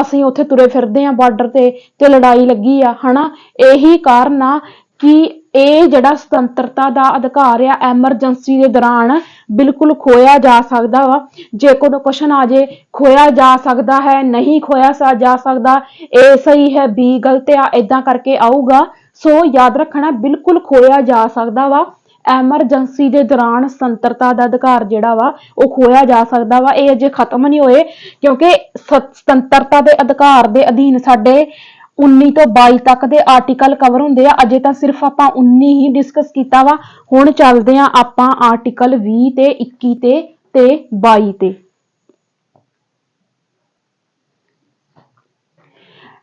ਅਸੀਂ ਉੱਥੇ ਤੁਰੇ ਫਿਰਦੇ ਆ ਬਾਰਡਰ ਤੇ ਲੜਾਈ ਲੱਗੀ ਆ, ਹਨਾ। ਇਹੀ ਕਾਰਨ ਆ ਕਿ ਇਹ ਜਿਹੜਾ ਸੁਤੰਤਰਤਾ ਦਾ ਅਧਿਕਾਰ ਆ ਐਮਰਜੈਂਸੀ ਦੇ ਦੌਰਾਨ ਬਿਲਕੁਲ ਖੋਇਆ ਜਾ ਸਕਦਾ ਵਾ। ਜੇ ਕੋਈ ਕੁਐਸਚਨ ਆ ਜੇ ਖੋਇਆ ਜਾ ਸਕਦਾ ਹੈ, ਨਹੀਂ ਖੋਇਆ ਜਾ ਸਕਦਾ, A ਸਹੀ ਹੈ B ਗਲਤ ਆ, ਏਦਾਂ ਕਰਕੇ ਆਊਗਾ। ਸੋ ਯਾਦ ਰੱਖਣਾ ਬਿਲਕੁਲ ਖੋਇਆ ਜਾ ਸਕਦਾ ਵਾ। ਐਮਰਜੈਂਸੀ ਦੇ ਦੌਰਾਨ ਸੁਤੰਤਰਤਾ ਦਾ ਅਧਿਕਾਰ ਜਿਹੜਾ ਵਾ ਉਹ ਖੋਇਆ ਜਾ ਸਕਦਾ ਵਾ। ਇਹ ਅਜੇ ਖਤਮ ਨਹੀਂ ਹੋਏ, ਕਿਉਂਕਿ ਸੁਤੰਤਰਤਾ ਦੇ ਅਧਿਕਾਰ ਦੇ ਅਧੀਨ ਸਾਡੇ 19 ਤੋਂ 22 ਤੱਕ ਦੇ ਆਰਟੀਕਲ ਕਵਰ ਹੁੰਦੇ ਆ। ਅਜੇ ਤਾਂ ਸਿਰਫ ਆਪਾਂ 19 ਹੀ ਡਿਸਕਸ ਕੀਤਾ ਵਾ। ਹੁਣ ਚੱਲਦੇ ਆ ਆਪਾਂ ਆਰਟੀਕਲ 20 ਤੇ 21 ਤੇ 22 ਤੇ।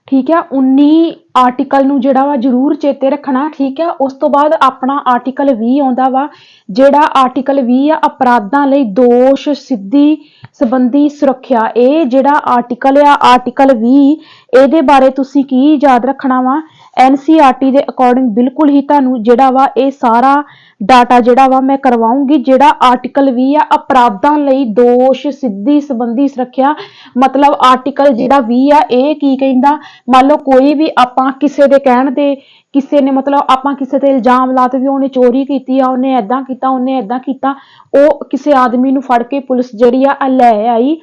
ਠੀਕ ਹੈ, 19 ਆਰਟੀਕਲ ਨੂੰ ਜਿਹੜਾ ਵਾ ਜ਼ਰੂਰ ਚੇਤੇ ਰੱਖਣਾ। ਠੀਕ ਹੈ, ਉਸ ਤੋਂ ਬਾਅਦ ਆਪਣਾ ਆਰਟੀਕਲ 20 ਆਉਂਦਾ ਵਾ। ਜਿਹੜਾ ਆਰਟੀਕਲ 20 ਆ ਅਪਰਾਧਾਂ ਲਈ ਦੋਸ਼ ਸਿੱਧੀ ਸੰਬੰਧੀ ਸੁਰੱਖਿਆ। ਇਹ ਜਿਹੜਾ ਆਰਟੀਕਲ ਆ ਆਰਟੀਕਲ 20, ਇਹਦੇ ਬਾਰੇ ਤੁਸੀਂ ਕੀ ਯਾਦ ਰੱਖਣਾ ਵਾ? NCERT ਦੇ ਅਕੋਰਡਿੰਗ ਬਿਲਕੁਲ ਹੀ ਤੁਹਾਨੂੰ ਜਿਹੜਾ ਵਾ ਇਹ ਸਾਰਾ ਡਾਟਾ ਜਿਹੜਾ ਵਾ ਮੈਂ ਕਰਵਾਉਂਗੀ। ਜਿਹੜਾ ਆਰਟੀਕਲ 20 ਆ ਅਪਰਾਧਾਂ ਲਈ ਦੋਸ਼ ਸਿੱਧੀ ਸੰਬੰਧੀ ਸੁਰੱਖਿਆ, ਮਤਲਬ ਆਰਟੀਕਲ ਜਿਹੜਾ 20 ਆ ਇਹ ਕੀ ਕਹਿੰਦਾ, ਮੰਨ ਲਓ ਕੋਈ ਵੀ ਆਪਾਂ ਕਿਸੇ ਦੇ ਕਹਿਣ ਤੇ ਕਿਸੇ ਨੇ ਮਤਲਬ ਆਪਾਂ ਕਿਸੇ ਤੇ ਇਲਜ਼ਾਮ ਲਾਤੇ ਵੀ ਉਹਨੇ ਚੋਰੀ ਕੀਤੀ ਆ, ਉਹਨੇ ਏਦਾਂ ਕੀਤਾ, ਉਹਨੇ ਏਦਾਂ ਕੀਤਾ, ਉਹ ਕਿਸੇ ਆਦਮੀ ਨੂੰ ਫੜ ਕੇ ਪੁਲਿਸ ਜਿਹੜੀ ਆ ਲੈ ਆਈ,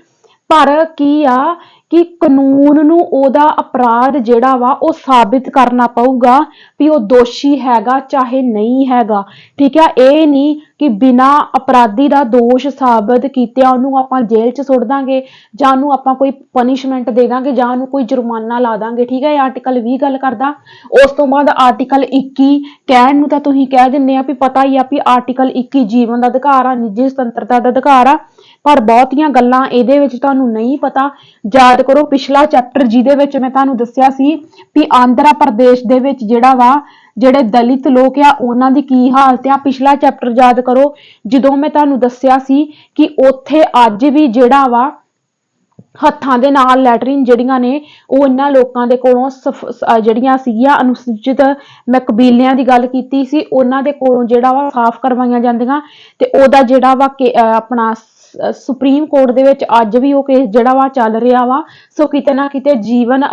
ਪਰ ਕੀ ਆ ਕਿ ਕਾਨੂੰਨ ਨੂੰ ਉਹਦਾ ਅਪਰਾਧ ਜਿਹੜਾ ਵਾ ਉਹ ਸਾਬਿਤ ਕਰਨਾ ਪਊਗਾ ਵੀ ਉਹ ਦੋਸ਼ੀ ਹੈਗਾ ਚਾਹੇ ਨਹੀਂ ਹੈਗਾ। ਠੀਕ ਆ, ਇਹ ਨਹੀਂ ਕਿ ਬਿਨਾਂ ਅਪਰਾਧੀ ਦਾ ਦੋਸ਼ ਸਾਬਿਤ ਕੀਤਿਆਂ ਉਹਨੂੰ ਆਪਾਂ ਜੇਲ੍ਹ 'ਚ ਸੁੱਟ ਦਾਂਗੇ ਜਾਂ ਉਹਨੂੰ ਆਪਾਂ ਕੋਈ ਪਨਿਸ਼ਮੈਂਟ ਦੇ ਦਾਂਗੇ ਜਾਂ ਉਹਨੂੰ ਕੋਈ ਜੁਰਮਾਨਾ ਲਾ ਦਾਂਗੇ। ਠੀਕ ਹੈ, ਇਹ ਆਰਟੀਕਲ 20 ਗੱਲ ਕਰਦਾ। ਉਸ ਤੋਂ ਬਾਅਦ ਆਰਟੀਕਲ 21 ਕਹਿਣ ਨੂੰ ਤਾਂ ਤੁਸੀਂ ਕਹਿ ਦਿੰਦੇ ਆ ਵੀ ਪਤਾ ਹੀ ਆ ਵੀ ਆਰਟੀਕਲ 21 ਜੀਵਨ ਦਾ ਅਧਿਕਾਰ ਆ, ਨਿੱਜੀ ਸੁਤੰਤਰਤਾ ਦਾ ਅਧਿਕਾਰ ਆ, ਪਰ ਬਹੁਤੀਆਂ ਗੱਲਾਂ ਇਹਦੇ ਵਿੱਚ ਤੁਹਾਨੂੰ ਨਹੀਂ ਪਤਾ। ਯਾਦ ਕਰੋ ਪਿਛਲਾ ਚੈਪਟਰ ਜਿਹਦੇ ਵਿੱਚ ਮੈਂ ਤੁਹਾਨੂੰ ਦੱਸਿਆ ਸੀ ਵੀ ਆਂਧਰਾ ਪ੍ਰਦੇਸ਼ ਦੇ ਵਿੱਚ ਜਿਹੜਾ ਵਾ ਜਿਹੜੇ ਦਲਿਤ ਲੋਕ ਆ ਉਹਨਾਂ ਦੀ ਕੀ ਹਾਲਤ ਆ। ਪਿਛਲਾ ਚੈਪਟਰ ਯਾਦ ਕਰੋ ਜਦੋਂ ਮੈਂ ਤੁਹਾਨੂੰ ਦੱਸਿਆ ਸੀ ਕਿ ਉੱਥੇ ਅੱਜ ਵੀ ਜਿਹੜਾ ਵਾ ਹੱਥਾਂ ਦੇ ਨਾਲ ਲੈਟਰਿਨ ਜਿਹੜੀਆਂ ਨੇ ਉਹ ਇਹਨਾਂ ਲੋਕਾਂ ਦੇ ਕੋਲੋਂ ਜਿਹੜੀਆਂ ਸੀਗੀਆਂ ਅਨੁਸੂਚਿਤ, ਮੈਂ ਕਬੀਲਿਆਂ ਦੀ ਗੱਲ ਕੀਤੀ ਸੀ, ਉਹਨਾਂ ਦੇ ਕੋਲੋਂ ਜਿਹੜਾ ਵਾ ਸਾਫ਼ ਕਰਵਾਈਆਂ ਜਾਂਦੀਆਂ ਤੇ ਉਹਦਾ ਜਿਹੜਾ ਵਾ ਆਪਣਾ ਸੁਪਰੀਮ ਕੋਰਟ ਦੇ ਵਿੱਚ ਅੱਜ ਵੀ ਉਹ ਕੇਸ ਜਿਹੜਾ ਵਾ ਚੱਲ ਰਿਹਾ ਵਾ। ਸੋ ਕਿਤੇ ਨਾ ਕਿਤੇ ਜੀਵਨ ਦਾ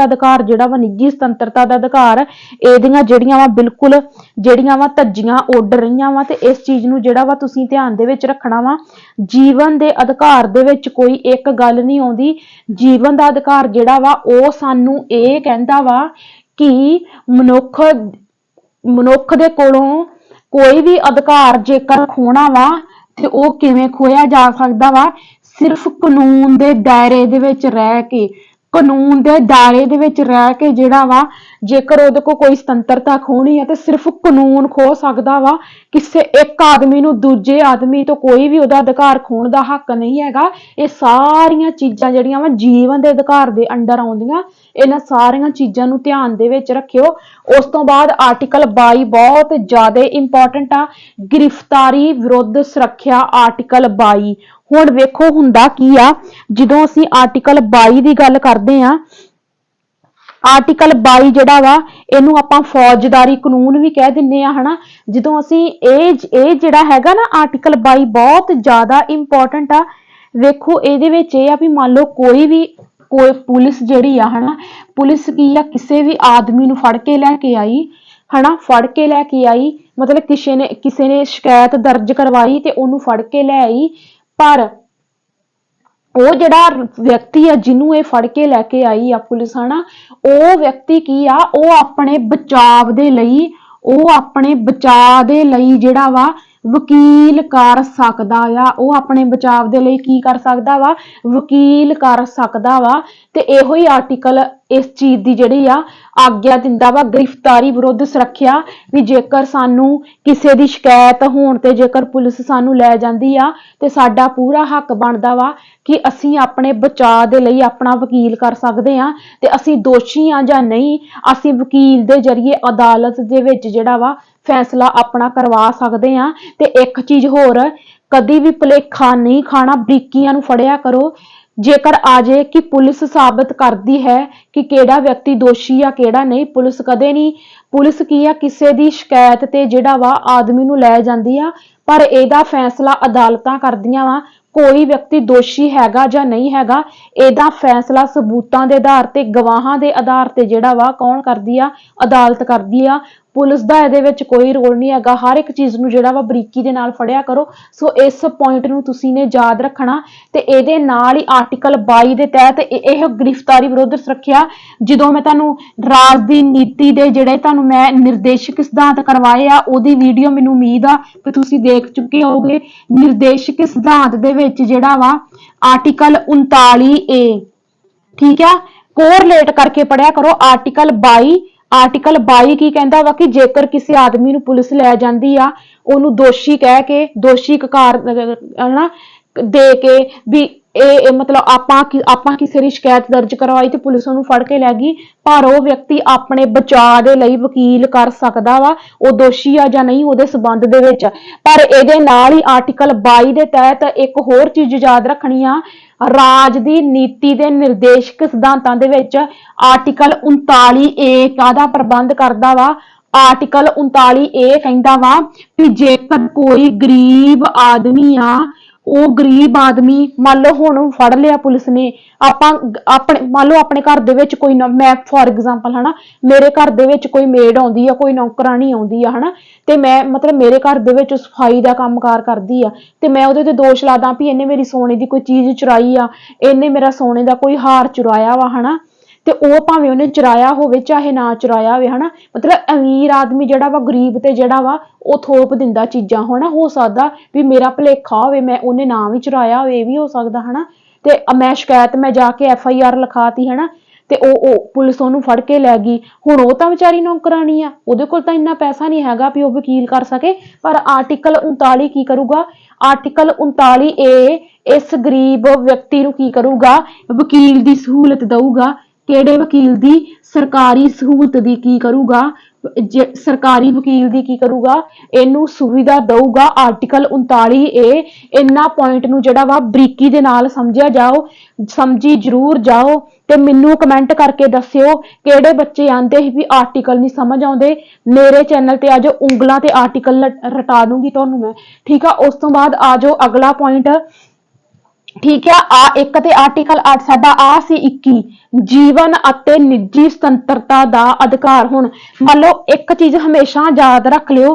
ਅਧਿਕਾਰ ਜਿਹੜਾ ਵਾ, ਨਿੱਜੀ ਸੁਤੰਤਰਤਾ ਦਾ ਅਧਿਕਾਰ, ਇਹਦੀਆਂ ਜਿਹੜੀਆਂ ਵਾ ਬਿਲਕੁਲ ਜਿਹੜੀਆਂ ਵਾ ਧੱਜੀਆਂ ਉੱਡ ਰਹੀਆਂ ਵਾ ਤੇ ਇਸ ਚੀਜ਼ ਨੂੰ ਜਿਹੜਾ ਵਾ ਤੁਸੀਂ ਧਿਆਨ ਦੇ ਵਿੱਚ ਰੱਖਣਾ ਵਾ। ਜੀਵਨ ਦੇ ਅਧਿਕਾਰ ਦੇ ਵਿੱਚ ਕੋਈ ਇੱਕ ਗੱਲ ਨਹੀਂ ਆਉਂਦੀ। ਜੀਵਨ ਦਾ ਅਧਿਕਾਰ ਜਿਹੜਾ ਵਾ ਉਹ ਸਾਨੂੰ ਇਹ ਕਹਿੰਦਾ ਵਾ ਕਿ ਮਨੁੱਖ ਦੇ ਕੋਲੋਂ ਕੋਈ ਵੀ ਅਧਿਕਾਰ ਜੇਕਰ ਖੋਣਾ ਵਾ ਤੇ ਉਹ ਕਿਵੇਂ ਖੋਇਆ ਜਾ ਸਕਦਾ ਵਾ, ਸਿਰਫ ਕਾਨੂੰਨ ਦੇ ਦਾਇਰੇ ਦੇ ਵਿੱਚ ਰਹਿ ਕੇ। ਕਾਨੂੰਨ ਦੇ ਦਾਇਰੇ ਦੇ ਵਿੱਚ ਰਹਿ ਕੇ ਜਿਹੜਾ ਵਾ ਜੇਕਰ ਉਹਦੇ ਕੋਲ ਕੋਈ ਸੁਤੰਤਰਤਾ ਖੋਣੀ ਹੈ ਤੇ ਸਿਰਫ ਕਾਨੂੰਨ ਖੋ ਸਕਦਾ ਵਾ। ਕਿਸੇ ਇੱਕ ਆਦਮੀ ਨੂੰ ਦੂਜੇ ਆਦਮੀ ਤੋਂ ਕੋਈ ਵੀ ਉਹਦਾ ਅਧਿਕਾਰ ਖੋਣ ਦਾ ਹੱਕ ਨਹੀਂ ਹੈਗਾ। ਇਹ ਸਾਰੀਆਂ ਚੀਜ਼ਾਂ ਜਿਹੜੀਆਂ ਵਾ ਜੀਵਨ ਦੇ ਅਧਿਕਾਰ ਦੇ ਅੰਡਰ ਆਉਂਦੀਆਂ। ਇਹਨਾਂ ਸਾਰੀਆਂ ਚੀਜ਼ਾਂ ਨੂੰ ਧਿਆਨ ਦੇ ਵਿੱਚ ਰੱਖਿਓ। ਉਸ ਤੋਂ ਬਾਅਦ ਆਰਟੀਕਲ 22 ਬਹੁਤ ਜ਼ਿਆਦਾ ਇੰਪੋਰਟੈਂਟ ਆ, ਗ੍ਰਿਫਤਾਰੀ ਵਿਰੁੱਧ ਸੁਰੱਖਿਆ। ਆਰਟੀਕਲ 22 ਹੁਣ ਵੇਖੋ ਹੁੰਦਾ ਕੀ ਆ, ਜਦੋਂ ਅਸੀਂ ਆਰਟੀਕਲ 22 ਦੀ ਗੱਲ ਕਰਦੇ ਆ, ਆਰਟੀਕਲ 22 ਜਿਹੜਾ ਵਾ ਇਹਨੂੰ ਆਪਾਂ ਫੌਜਦਾਰੀ ਕਾਨੂੰਨ ਵੀ ਕਹਿ ਦਿੰਦੇ ਆ ਹਨਾ। ਜਦੋਂ ਅਸੀਂ ਇਹ ਜਿਹੜਾ ਹੈਗਾ ਨਾ ਆਰਟੀਕਲ 22 ਬਹੁਤ ਜ਼ਿਆਦਾ ਇੰਪੋਰਟੈਂਟ ਆ। ਵੇਖੋ ਇਹਦੇ ਵਿੱਚ ਇਹ ਆ ਵੀ ਮੰਨ ਲਓ ਕੋਈ ਪੁਲਿਸ ਜਿਹੜੀ ਆ ਹਨਾ, ਪੁਲਿਸ ਕੀ ਆ ਕਿਸੇ ਵੀ ਆਦਮੀ ਨੂੰ ਫੜ ਕੇ ਲੈ ਕੇ ਆਈ ਹਨਾ, ਫੜ ਕੇ ਲੈ ਕੇ ਆਈ ਮਤਲਬ ਕਿਸੇ ਨੇ ਸ਼ਿਕਾਇਤ ਦਰਜ ਕਰਵਾਈ ਤੇ ਉਹਨੂੰ ਫੜ ਕੇ ਲੈ ਆਈ, ਪਰ ਉਹ ਜਿਹੜਾ ਵਿਅਕਤੀ ਆ ਜਿਹਨੂੰ ਇਹ ਫੜ ਕੇ ਲੈ ਕੇ ਆਈ ਆ ਪੁਲਿਸ ਹਨਾ, ਉਹ ਵਿਅਕਤੀ ਕੀ ਆ, ਉਹ ਆਪਣੇ ਬਚਾਅ ਦੇ ਲਈ ਜਿਹੜਾ ਵਾ ਵਕੀਲ ਕਰ ਸਕਦਾ ਆ। ਉਹ ਆਪਣੇ ਬਚਾਅ ਦੇ ਲਈ ਕੀ ਕਰ ਸਕਦਾ ਵਾ, ਵਕੀਲ ਕਰ ਸਕਦਾ ਵਾ। ਤੇ ਇਹੋ ਹੀ ਆਰਟੀਕਲ ਇਸ ਚੀਜ਼ ਦੀ ਜਿਹੜੀ ਆ ਆਗਿਆ ਦਿੰਦਾ ਵਾ, ਗ੍ਰਿਫਤਾਰੀ ਵਿਰੁੱਧ ਸੁਰੱਖਿਆ। ਵੀ ਜੇਕਰ ਸਾਨੂੰ ਕਿਸੇ ਦੀ ਸ਼ਿਕਾਇਤ ਹੋਣ ਤੇ ਜੇਕਰ ਪੁਲਿਸ ਸਾਨੂੰ ਲੈ ਜਾਂਦੀ ਆ ਤੇ ਸਾਡਾ ਪੂਰਾ ਹੱਕ ਬਣਦਾ ਵਾ ਕਿ ਅਸੀਂ ਆਪਣੇ ਬਚਾਅ ਦੇ ਲਈ ਆਪਣਾ ਵਕੀਲ ਕਰ ਸਕਦੇ ਆ ਤੇ ਅਸੀਂ ਦੋਸ਼ੀ ਆ ਜਾਂ ਨਹੀਂ, ਅਸੀਂ ਵਕੀਲ ਦੇ ਜ਼ਰੀਏ ਅਦਾਲਤ ਦੇ ਵਿੱਚ ਜਿਹੜਾ ਵਾ ਫੈਸਲਾ ਆਪਣਾ ਕਰਵਾ ਸਕਦੇ ਆ। ਤੇ ਇੱਕ ਚੀਜ਼ ਹੋਰ, ਕਦੀ ਵੀ ਭੁਲੇਖਾ ਨਹੀਂ ਖਾਣਾ, ਬਰੀਕੀਆਂ ਨੂੰ ਫੜਿਆ ਕਰੋ। ਜੇਕਰ ਆ ਜੇ ਕਿ ਪੁਲਿਸ ਸਾਬਤ ਕਰਦੀ ਹੈ ਕਿ ਕਿਹੜਾ ਵਿਅਕਤੀ ਦੋਸ਼ੀ ਆ ਕਿਹੜਾ ਨਹੀਂ, ਪੁਲਿਸ ਕਦੇ ਨਹੀਂ, ਪੁਲਿਸ ਕੀ ਆ ਕਿਸੇ ਦੀ ਸ਼ਿਕਾਇਤ ਤੇ ਜਿਹੜਾ ਵਾ ਆਦਮੀ ਨੂੰ ਲੈ ਜਾਂਦੀ ਆ, ਪਰ ਇਹਦਾ ਫੈਸਲਾ ਅਦਾਲਤਾਂ ਕਰਦੀਆਂ ਵਾ ਕੋਈ ਵਿਅਕਤੀ ਦੋਸ਼ੀ ਹੈਗਾ ਜਾਂ ਨਹੀਂ ਹੈਗਾ। ਇਹਦਾ ਫੈਸਲਾ ਸਬੂਤਾਂ ਦੇ ਆਧਾਰ ਤੇ, ਗਵਾਹਾਂ ਦੇ ਆਧਾਰ ਤੇ ਜਿਹੜਾ ਵਾ ਕੌਣ ਕਰਦੀ ਆ, ਅਦਾਲਤ ਕਰਦੀ ਆ। ਪੁਲਿਸ ਦਾ ਇਹਦੇ ਵਿੱਚ ਕੋਈ ਰੋਲ ਨਹੀਂ ਹੈਗਾ। ਹਰ ਇੱਕ ਚੀਜ਼ ਨੂੰ ਜਿਹੜਾ ਵਾ ਬਰੀਕੀ ਦੇ ਨਾਲ ਫੜਿਆ ਕਰੋ। ਸੋ ਇਸ ਪੁਆਇੰਟ ਨੂੰ ਤੁਸੀਂ ਨੇ ਯਾਦ ਰੱਖਣਾ। ਤੇ ਇਹਦੇ ਨਾਲ ਹੀ ਆਰਟੀਕਲ 22 ਦੇ ਤਹਿਤ ਇਹ ਗ੍ਰਿਫਤਾਰੀ ਵਿਰੁੱਧ ਸੁਰੱਖਿਆ, ਜਦੋਂ ਮੈਂ ਤੁਹਾਨੂੰ ਰਾਜ ਦੀ ਨੀਤੀ ਦੇ ਜਿਹੜੇ ਤੁਹਾਨੂੰ ਮੈਂ ਨਿਰਦੇਸ਼ਕ ਸਿਧਾਂਤ ਕਰਵਾਏ ਆ ਉਹਦੀ ਵੀਡੀਓ ਮੈਨੂੰ ਉਮੀਦ ਆ ਕਿ ਤੁਸੀਂ ਦੇਖ ਚੁੱਕੇ ਹੋਵੋਗੇ। ਨਿਰਦੇਸ਼ਕ ਸਿਧਾਂਤ ਦੇ ਵਿੱਚ ਜਿਹੜਾ ਵਾ ਆਰਟੀਕਲ 39A, ਠੀਕ ਆ, ਕੋਰਿਲੇਟ ਕਰਕੇ ਪੜਿਆ ਕਰੋ। ਆਰਟੀਕਲ 22 ਕੀ ਕਹਿੰਦਾ ਵਾ ਕਿ ਜੇਕਰ ਕਿਸੇ ਆਦਮੀ ਨੂੰ ਪੁਲਿਸ ਲੈ ਜਾਂਦੀ ਆ, ਉਹਨੂੰ ਦੋਸ਼ੀ ਕਹਿ ਕੇ, ਦੋਸ਼ੀ ਕਕਾਰ ਦੇ ਕੇ ਵੀ ਇਹ ਮਤਲਬ ਆਪਾਂ ਕਿਸੇ ਦੀ ਸ਼ਿਕਾਇਤ ਦਰਜ ਕਰਵਾਈ ਤੇ ਪੁਲਿਸ ਉਹਨੂੰ ਫੜ ਕੇ ਲੈ ਗਈ, ਪਰ ਉਹ ਵਿਅਕਤੀ ਆਪਣੇ ਬਚਾਅ ਦੇ ਲਈ ਵਕੀਲ ਕਰ ਸਕਦਾ ਵਾ, ਉਹ ਦੋਸ਼ੀ ਆ ਜਾਂ ਨਹੀਂ ਉਹਦੇ ਸਬੰਧ ਦੇ ਵਿੱਚ। ਪਰ ਇਹਦੇ ਨਾਲ ਹੀ ਆਰਟੀਕਲ 22 ਦੇ ਤਹਿਤ ਇੱਕ ਹੋਰ ਚੀਜ਼ ਯਾਦ ਰੱਖਣੀ ਆ, ਰਾਜ ਦੀ ਨੀਤੀ ਦੇ ਨਿਰਦੇਸ਼ਕ ਸਿਧਾਂਤਾਂ ਦੇ ਵਿੱਚ ਆਰਟੀਕਲ 39A ਕਾਹਦਾ ਪ੍ਰਬੰਧ ਕਰਦਾ ਵਾ। ਆਰਟੀਕਲ 39A ਕਹਿੰਦਾ ਵਾ ਕਿ ਜੇਕਰ ਕੋਈ ਗਰੀਬ ਆਦਮੀ ਆ, ਉਹ ਗਰੀਬ ਆਦਮੀ ਮੰਨ ਲਓ ਹੁਣ ਫੜ ਲਿਆ ਪੁਲਿਸ ਨੇ, ਆਪਾਂ ਆਪਣੇ ਮੰਨ ਲਓ ਆਪਣੇ ਘਰ ਦੇ ਵਿੱਚ ਕੋਈ ਮੈਂ ਫੋਰ ਐਗਜ਼ਾਮਪਲ ਹਨਾ, ਮੇਰੇ ਘਰ ਦੇ ਵਿੱਚ ਕੋਈ ਮੇਡ ਆਉਂਦੀ ਆ, ਕੋਈ ਨੌਕਰਾਣੀ ਆਉਂਦੀ ਆ ਹਨਾ, ਤੇ ਮੈਂ ਮਤਲਬ ਮੇਰੇ ਘਰ ਦੇ ਵਿੱਚ ਸਫਾਈ ਦਾ ਕੰਮਕਾਰ ਕਰਦੀ ਆ, ਤੇ ਮੈਂ ਉਹਦੇ ਤੇ ਦੋਸ਼ ਲਾਦਾ ਵੀ ਇਹਨੇ ਮੇਰੀ ਸੋਨੇ ਦੀ ਕੋਈ ਚੀਜ਼ ਚੁਰਾਈ ਆ, ਇਹਨੇ ਮੇਰਾ ਸੋਨੇ ਦਾ ਕੋਈ ਹਾਰ ਚੁਰਾਇਆ ਵਾ ਹਨਾ, ਤੇ ਉਹ ਭਾਵੇਂ ਉਹਨੇ ਚੁਰਾਇਆ ਹੋਵੇ ਚਾਹੇ ਨਾ ਚੁਰਾਇਆ ਹੋਵੇ ਹਨਾ, ਮਤਲਬ ਅਮੀਰ ਆਦਮੀ ਜਿਹੜਾ ਵਾ ਗਰੀਬ ਤੇ ਜਿਹੜਾ ਵਾ ਉਹ ਥੋਪ ਦਿੰਦਾ ਚੀਜ਼ਾਂ ਹਨਾ, ਹੋ ਸਕਦਾ ਵੀ ਮੇਰਾ ਭੁਲੇਖਾ ਹੋਵੇ, ਮੈਂ ਉਹਨੇ ਨਾ ਵੀ ਚੁਰਾਇਆ ਹੋਵੇ, ਇਹ ਵੀ ਹੋ ਸਕਦਾ ਹਨਾ, ਤੇ ਮੈਂ ਸ਼ਿਕਾਇਤ ਮੈਂ ਜਾ ਕੇ FIR ਲਿਖਾਤੀ ਹਨਾ, ਤੇ ਉਹ ਪੁਲਿਸ ਉਹਨੂੰ ਫੜ ਕੇ ਲੈ ਗਈ। ਹੁਣ ਉਹ ਤਾਂ ਵਿਚਾਰੀ ਨੌਕਰਾਣੀ ਆ, ਉਹਦੇ ਕੋਲ ਤਾਂ ਇੰਨਾ ਪੈਸਾ ਨਹੀਂ ਹੈਗਾ ਵੀ ਉਹ ਵਕੀਲ ਕਰ ਸਕੇ, ਪਰ ਆਰਟੀਕਲ 39 ਕੀ ਕਰੂਗਾ, ਆਰਟੀਕਲ 39A ਇਸ ਗਰੀਬ ਵਿਅਕਤੀ ਨੂੰ ਕੀ ਕਰੂਗਾ, ਵਕੀਲ ਦੀ ਸਹੂਲਤ ਦਊਗਾ। ਕਿਹੜੇ ਵਕੀਲ ਦੀ? ਸਰਕਾਰੀ ਸਹੂਲਤ ਦੀ ਕੀ ਕਰੂਗਾ, ਸਰਕਾਰੀ ਵਕੀਲ ਦੀ ਕੀ ਕਰੂਗਾ, ਇਹਨੂੰ ਸੁਵਿਧਾ ਦਊਗਾ। ਆਰਟੀਕਲ 39A ਇਹਨਾਂ ਪੁਆਇੰਟ ਨੂੰ ਜਿਹੜਾ ਵਾ ਬਰੀਕੀ ਦੇ ਨਾਲ ਸਮਝਿਆ ਜਾਓ, ਸਮਝੀ ਜ਼ਰੂਰ ਜਾਓ, ਤੇ ਮੈਨੂੰ ਕਮੈਂਟ ਕਰਕੇ ਦੱਸਿਓ ਕਿਹੜੇ ਬੱਚੇ ਆਂਦੇ ਸੀ ਵੀ ਆਰਟੀਕਲ ਨਹੀਂ ਸਮਝ ਆਉਂਦੇ। ਮੇਰੇ ਚੈਨਲ ਤੇ ਆਜੋ, ਉਂਗਲਾਂ ਤੇ ਆਰਟੀਕਲ ਰਟਾ ਦੂੰਗੀ ਤੁਹਾਨੂੰ ਮੈਂ, ਠੀਕ ਆ। ਉਸ ਤੋਂ ਬਾਅਦ ਆਜੋ ਅਗਲਾ ਪੁਆਇੰਟ, ਠੀਕ ਆ। ਆ ਇੱਕ ਤੇ ਆਰਟੀਕਲ 8 ਸਾਡਾ ਆ ਸੀ 21, ਜੀਵਨ ਅਤੇ ਨਿੱਜੀ ਸੁਤੰਤਰਤਾ ਦਾ ਅਧਿਕਾਰ। ਹੁਣ ਮੰਨ ਲਓ ਇੱਕ ਚੀਜ਼ ਹਮੇਸ਼ਾ ਯਾਦ ਰੱਖ ਲਿਓ,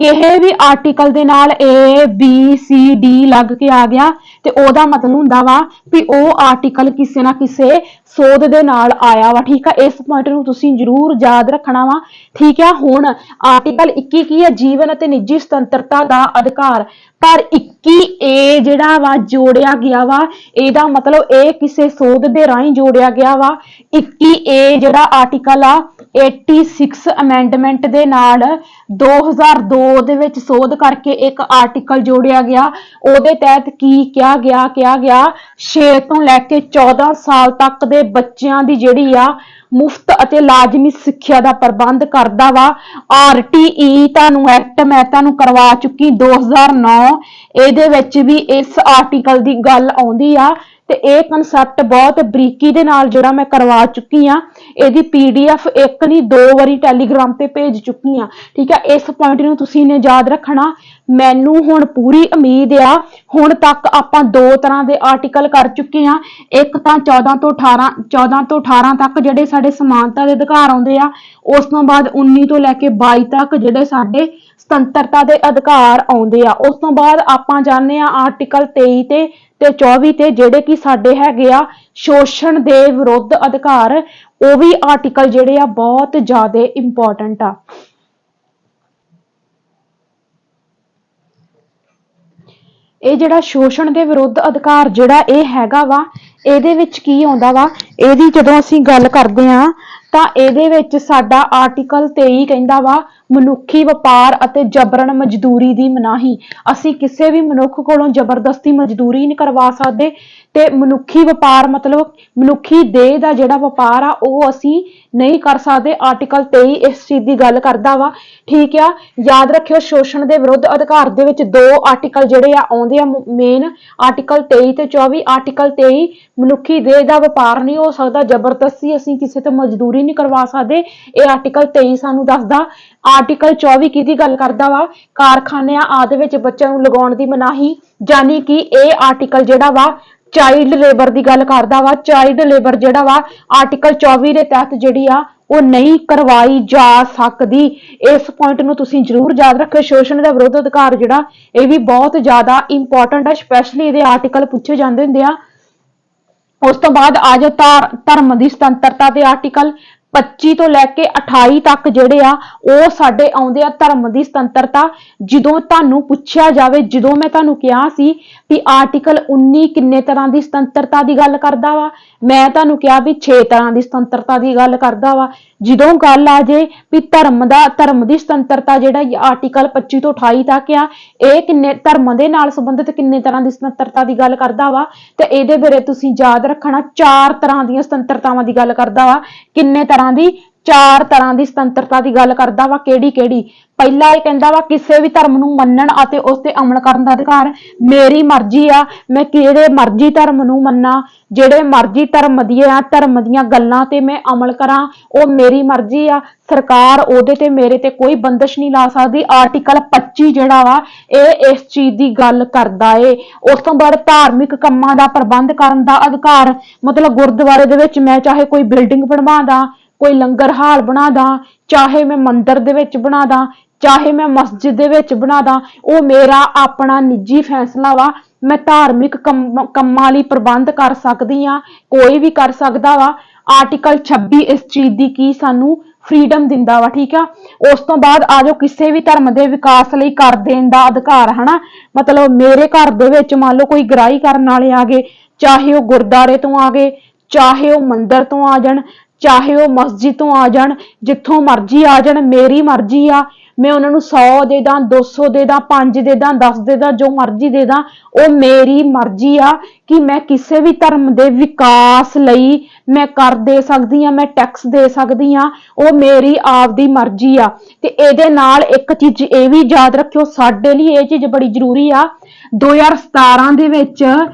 ਕਿਸੇ ਵੀ ਆਰਟੀਕਲ ਦੇ ਨਾਲ ABCD ਲੱਗ ਕੇ ਆ ਗਿਆ ਤੇ ਉਹਦਾ ਮਤਲਬ ਹੁੰਦਾ ਵਾ ਵੀ ਉਹ ਆਰਟੀਕਲ ਕਿਸੇ ਨਾ ਕਿਸੇ ਸੋਧ ਦੇ ਨਾਲ ਆਇਆ ਵਾ, ਠੀਕ ਆ। ਇਸ ਪੁਆਇੰਟ ਨੂੰ ਤੁਸੀਂ ਜ਼ਰੂਰ ਯਾਦ ਰੱਖਣਾ ਵਾ, ਠੀਕ ਆ। ਹੁਣ ਆਰਟੀਕਲ 21 ਕੀ ਹੈ? ਜੀਵਨ ਅਤੇ ਨਿੱਜੀ ਸੁਤੰਤਰਤਾ ਦਾ ਅਧਿਕਾਰ। ਪਰ 21A ਜਿਹੜਾ ਵਾ ਜੋੜਿਆ ਗਿਆ ਵਾ, ਇਹਦਾ ਮਤਲਬ ਇਹ ਕਿਸੇ ਸੋਧ ਦੇ ਰਾਹੀਂ ਜੋੜਿਆ ਗਿਆ ਵਾ। 21A ਜਿਹੜਾ ਆਰਟੀਕਲ ਆ 86 ਅਮੈਂਡਮੈਂਟ ਦੇ ਨਾਲ 2002 ਦੇ ਵਿੱਚ ਸੋਧ ਕਰਕੇ ਇੱਕ ਆਰਟੀਕਲ ਜੋੜਿਆ ਗਿਆ। ਉਹਦੇ ਤਹਿਤ ਕੀ ਕਿਹਾ ਗਿਆ 6 ਤੋਂ ਲੈ ਕੇ 14 ਸਾਲ ਤੱਕ ਦੇ ਬੱਚਿਆਂ ਦੀ ਜਿਹੜੀ ਆ ਮੁਫਤ ਅਤੇ ਲਾਜ਼ਮੀ ਸਿੱਖਿਆ ਦਾ ਪ੍ਰਬੰਧ ਕਰਦਾ ਵਾ। RTE ਤੁਹਾਨੂੰ ਐਕਟ ਮੈਂ ਤੁਹਾਨੂੰ ਕਰਵਾ ਚੁੱਕੀ 2009, ਇਹਦੇ ਵਿੱਚ ਵੀ ਇਸ ਆਰਟੀਕਲ ਦੀ ਗੱਲ ਆਉਂਦੀ ਆ, ਤੇ ਇਹ ਕਨਸੈਪਟ ਬਹੁਤ ਬਰੀਕੀ ਦੇ ਨਾਲ ਜਿਹੜਾ ਮੈਂ ਕਰਵਾ ਚੁੱਕੀ ਆ। ਇਹਦੀ PDF ਇੱਕ ਨਹੀਂ 2 ਵਾਰੀ ਟੈਲੀਗ੍ਰਾਮ ਤੇ ਭੇਜ ਚੁੱਕੀ ਆ, ਠੀਕ ਆ। ਇਸ ਪੁਆਇੰਟ ਨੂੰ ਤੁਸੀਂ ਨੇ ਯਾਦ ਰੱਖਣਾ। ਮੈਨੂੰ ਹੁਣ ਪੂਰੀ ਉਮੀਦ ਆ, ਹੁਣ ਤੱਕ ਆਪਾਂ 2 ਤਰ੍ਹਾਂ ਦੇ ਆਰਟੀਕਲ ਕਰ ਚੁੱਕੇ ਆ। ਇੱਕ ਤਾਂ 14 ਤੋਂ 18 ਤੱਕ ਜਿਹੜੇ ਸਾਡੇ ਸਮਾਨਤਾ ਦੇ ਅਧਿਕਾਰ ਆਉਂਦੇ ਆ, ਉਸ ਤੋਂ ਬਾਅਦ 19 ਤੋਂ ਲੈ ਕੇ 22 ਤੱਕ ਜਿਹੜੇ ਸਾਡੇ ਸੁਤੰਤਰਤਾ ਦੇ ਅਧਿਕਾਰ ਆਉਂਦੇ ਆ। ਉਸ ਤੋਂ ਬਾਅਦ ਆਪਾਂ ਜਾਣਦੇ ਆ ਆਰਟੀਕਲ 23 ਤੇ 24 ਤੇ ਜਿਹੜੇ ਕਿ ਸਾਡੇ ਹੈਗੇ ਆ ਸ਼ੋਸ਼ਣ ਦੇ ਵਿਰੁੱਧ ਅਧਿਕਾਰ। ਉਹ ਵੀ ਆਰਟੀਕਲ ਜਿਹੜੇ ਆ ਬਹੁਤ ਜ਼ਿਆਦਾ ਇੰਪੋਰਟੈਂਟ ਆ। ਇਹ ਜਿਹੜਾ ਸ਼ੋਸ਼ਣ ਦੇ ਵਿਰੁੱਧ ਅਧਿਕਾਰ ਜਿਹੜਾ ਇਹ ਹੈਗਾ ਵਾ, ਇਹਦੇ ਵਿੱਚ ਕੀ ਆਉਂਦਾ ਵਾ, ਇਹਦੀ ਜਦੋਂ ਅਸੀਂ ਗੱਲ ਕਰਦੇ ਆ ਤਾਂ ਇਹਦੇ ਵਿੱਚ ਸਾਡਾ ਆਰਟੀਕਲ 23 ਕਹਿੰਦਾ ਵਾ ਮਨੁੱਖੀ ਵਪਾਰ ਅਤੇ ਜਬਰਨ ਮਜ਼ਦੂਰੀ ਦੀ ਮਨਾਹੀ। ਅਸੀਂ ਕਿਸੇ ਵੀ ਮਨੁੱਖ ਕੋਲੋਂ ਜ਼ਬਰਦਸਤੀ ਮਜ਼ਦੂਰੀ ਨਹੀਂ ਕਰਵਾ ਸਕਦੇ, ਤੇ ਮਨੁੱਖੀ ਵਪਾਰ ਮਤਲਬ ਮਨੁੱਖੀ ਦੇਹ ਦਾ ਜਿਹੜਾ ਵਪਾਰ ਆ ਉਹ ਅਸੀਂ ਨਹੀਂ ਕਰ ਸਕਦੇ। ਆਰਟੀਕਲ 23 ਇਸ ਚੀਜ਼ ਦੀ ਗੱਲ ਕਰਦਾ ਵਾ, ਠੀਕ ਆ। ਯਾਦ ਰੱਖਿਓ ਸ਼ੋਸ਼ਣ ਦੇ ਵਿਰੁੱਧ ਅਧਿਕਾਰ ਦੇ ਵਿੱਚ 2 ਆਰਟੀਕਲ ਜਿਹੜੇ ਆ ਆਉਂਦੇ ਆ ਮੇਨ, ਆਰਟੀਕਲ 23 ਤੇ 24। ਆਰਟੀਕਲ 23 ਮਨੁੱਖੀ ਦੇਹ ਦਾ ਵਪਾਰ ਨਹੀਂ ਹੋ ਸਕਦਾ, ਜ਼ਬਰਦਸਤੀ ਅਸੀਂ ਕਿਸੇ ਤੋਂ ਮਜ਼ਦੂਰੀ ਨਹੀਂ ਕਰਵਾ ਸਕਦੇ, ਇਹ ਆਰਟੀਕਲ 23 ਸਾਨੂੰ ਦੱਸਦਾ। ਆਰਟੀਕਲ 24 ਕਿਹਦੀ ਗੱਲ ਕਰਦਾ ਵਾ? ਕਾਰਖਾਨਿਆਂ ਆਦਿ ਵਿੱਚ ਬੱਚਿਆਂ ਨੂੰ ਲਗਾਉਣ ਦੀ ਮਨਾਹੀ, ਯਾਨੀ ਕਿ ਇਹ ਆਰਟੀਕਲ ਜਿਹੜਾ ਵਾ ਚਾਈਲਡ ਲੇਬਰ ਦੀ ਗੱਲ ਕਰਦਾ ਵਾ। ਚਾਈਲਡ ਲੇਬਰ ਜਿਹੜਾ ਵਾ ਆਰਟੀਕਲ 24 ਦੇ ਤਹਿਤ ਜਿਹੜੀ ਆ ਉਹ ਨਹੀਂ ਕਰਵਾਈ ਜਾ ਸਕਦੀ। ਇਸ ਪੁਆਇੰਟ ਨੂੰ ਤੁਸੀਂ ਜ਼ਰੂਰ ਯਾਦ ਰੱਖਿਓ। ਸ਼ੋਸ਼ਣ ਦਾ ਵਿਰੁੱਧ ਅਧਿਕਾਰ ਜਿਹੜਾ ਇਹ ਵੀ ਬਹੁਤ ਜ਼ਿਆਦਾ ਇੰਪੋਰਟੈਂਟ ਆ, ਸਪੈਸ਼ਲੀ ਇਹਦੇ ਆਰਟੀਕਲ ਪੁੱਛੇ ਜਾਂਦੇ ਹੁੰਦੇ ਆ। ਉਸ ਤੋਂ ਬਾਅਦ ਆ ਜਾ ਧਰਮ ਦੀ ਸੁਤੰਤਰਤਾ ਦੇ ਆਰਟੀਕਲ। 25 ਤੋਂ ਲੈ ਕੇ 28 ਤੱਕ ਜਿਹੜੇ ਆ ਉਹ ਸਾਡੇ ਆਉਂਦੇ ਆ ਧਰਮ ਦੀ ਸੁਤੰਤਰਤਾ। ਜਦੋਂ ਤੁਹਾਨੂੰ ਪੁੱਛਿਆ ਜਾਵੇ, ਜਦੋਂ ਮੈਂ ਤੁਹਾਨੂੰ ਕਿਹਾ ਸੀ ਵੀ ਆਰਟੀਕਲ 19 ਕਿੰਨੇ ਤਰ੍ਹਾਂ ਦੀ ਸੁਤੰਤਰਤਾ ਦੀ ਗੱਲ ਕਰਦਾ ਵਾ, ਮੈਂ ਤੁਹਾਨੂੰ ਕਿਹਾ ਵੀ 6 ਤਰ੍ਹਾਂ ਦੀ ਸੁਤੰਤਰਤਾ ਦੀ ਗੱਲ ਕਰਦਾ ਵਾ। ਜਦੋਂ ਗੱਲ ਆ ਜੇ ਵੀ ਧਰਮ ਦੀ ਸੁਤੰਤਰਤਾ ਜਿਹੜਾ ਆਰਟੀਕਲ 25 ਤੋਂ 28 ਤੱਕ ਆ, ਇਹ ਕਿੰਨੇ ਧਰਮ ਦੇ ਨਾਲ ਸੰਬੰਧਿਤ ਕਿੰਨੇ ਤਰ੍ਹਾਂ ਦੀ ਸੁਤੰਤਰਤਾ ਦੀ ਗੱਲ ਕਰਦਾ ਵਾ, ਤੇ ਇਹਦੇ ਬਾਰੇ ਤੁਸੀਂ ਯਾਦ ਰੱਖਣਾ 4 ਤਰ੍ਹਾਂ ਦੀਆਂ ਸੁਤੰਤਰਤਾਵਾਂ ਦੀ ਗੱਲ ਕਰਦਾ ਵਾ। ਕਿੰਨੇ ਤਰ੍ਹਾਂ ਦੀ? 4 ਤਰ੍ਹਾਂ ਦੀ ਸੁਤੰਤਰਤਾ ਦੀ ਗੱਲ ਕਰਦਾ ਵਾ। ਕਿਹੜੀ ਕਿਹੜੀ? ਪਹਿਲਾ ਇਹ ਕਹਿੰਦਾ ਵਾ ਕਿਸੇ ਵੀ ਧਰਮ ਨੂੰ ਮੰਨਣ ਅਤੇ ਉਸ ਤੇ ਅਮਲ ਕਰਨ ਦਾ ਅਧਿਕਾਰ। ਮੇਰੀ ਮਰਜ਼ੀ ਆ, ਮੈਂ ਕਿਹੜੇ ਮਰਜ਼ੀ ਧਰਮ ਨੂੰ ਮੰਨਾਂ, ਜਿਹੜੇ ਮਰਜ਼ੀ ਧਰਮ ਦੀਆਂ ਗੱਲਾਂ ਤੇ ਮੈਂ ਅਮਲ ਕਰਾਂ, ਉਹ ਮੇਰੀ ਮਰਜ਼ੀ ਆ। ਸਰਕਾਰ ਉਹਦੇ ਤੇ ਮੇਰੇ ਤੇ ਕੋਈ ਬੰਦਸ਼ ਨਹੀਂ ਲਾ ਸਕਦੀ। ਆਰਟੀਕਲ 25 ਜਿਹੜਾ ਵਾ ਇਹ ਇਸ ਚੀਜ਼ ਦੀ ਗੱਲ ਕਰਦਾ ਏ। ਉਸ ਤੋਂ ਬਾਅਦ ਧਾਰਮਿਕ ਕੰਮਾਂ ਦਾ ਪ੍ਰਬੰਧ ਕਰਨ ਦਾ ਅਧਿਕਾਰ, ਮਤਲਬ ਗੁਰਦੁਆਰੇ ਦੇ ਵਿੱਚ ਮੈਂ ਚਾਹੇ ਕੋਈ ਬਿਲਡਿੰਗ ਬਣਵਾਦਾ, ਕੋਈ ਲੰਗਰ ਹਾਲ ਬਣਾ ਦਾਂ, ਚਾਹੇ ਮੈਂ ਮੰਦਿਰ ਦੇ ਵਿੱਚ ਬਣਾ ਦਾਂ, ਚਾਹੇ ਮੈਂ ਮਸਜਿਦ ਦੇ ਵਿੱਚ ਬਣਾ ਦਾਂ, ਉਹ ਮੇਰਾ ਆਪਣਾ ਨਿੱਜੀ ਫੈਸਲਾ ਵਾ। ਮੈਂ ਧਾਰਮਿਕ ਕੰਮਾਂ ਲਈ ਪ੍ਰਬੰਧ ਕਰ ਸਕਦੀ ਆ, ਕੋਈ ਵੀ ਕਰ ਸਕਦਾ ਵਾ। ਆਰਟੀਕਲ 26 ਇਸ ਚੀਜ਼ ਦੀ ਕੀ ਸਾਨੂੰ ਫਰੀडम ਦਿੰਦਾ ਵਾ, ਠੀਕ ਆ। ਉਸ ਤੋਂ ਬਾਅਦ ਆ ਜਾਓ ਕਿਸੇ ਵੀ ਧਰਮ ਦੇ ਵਿਕਾਸ ਲਈ ਕਰ ਦੇਣ ਦਾ ਅਧਿਕਾਰ, ਹਨਾ। ਮਤਲਬ ਮੇਰੇ ਘਰ ਦੇ ਵਿੱਚ ਮੰਨ ਲਓ ਕੋਈ ਗ੍ਰਾਹੀ ਕਰਨ ਵਾਲੇ ਆ ਗਏ, ਚਾਹੇ ਉਹ ਗੁਰਦਾਰੇ ਤੋਂ ਆ ਗਏ, ਚਾਹੇ ਉਹ ਮੰਦਿਰ ਤੋਂ ਆ ਜਾਣ, ਚਾਹੇ ਉਹ ਮਸਜਿਦ ਤੋਂ ਆ ਜਾਣ, ਜਿੱਥੋਂ ਮਰਜ਼ੀ ਆ ਜਾਣ, ਮੇਰੀ ਮਰਜ਼ੀ ਆ। ਮੈਂ ਉਹਨਾਂ ਨੂੰ 100 ਦੇ ਦਾਂ, 200 ਦੇ ਦਾਂ, 5 ਦੇ ਦਾਂ, 10 ਦੇ ਦਾਂ, ਜੋ ਮਰਜ਼ੀ ਦੇ ਦਾਂ, ਉਹ ਮੇਰੀ ਮਰਜ਼ੀ ਆ ਕਿ ਮੈਂ ਕਿਸੇ ਵੀ ਧਰਮ ਦੇ ਵਿਕਾਸ ਲਈ ਮੈਂ ਕਰ ਦੇ ਸਕਦੀ ਆ, ਮੈਂ ਟੈਕਸ ਦੇ ਸਕਦੀ ਆ, ਉਹ ਮੇਰੀ ਆਪ ਦੀ ਮਰਜ਼ੀ ਆ। ਤੇ ਇਹਦੇ ਨਾਲ ਇੱਕ ਚੀਜ਼ ਇਹ ਵੀ ਯਾਦ ਰੱਖਿਓ, ਸਾਡੇ ਲਈ ਇਹ ਚੀਜ਼ ਬੜੀ ਜ਼ਰੂਰੀ ਆ। 2017 ਦੇ ਵਿੱਚ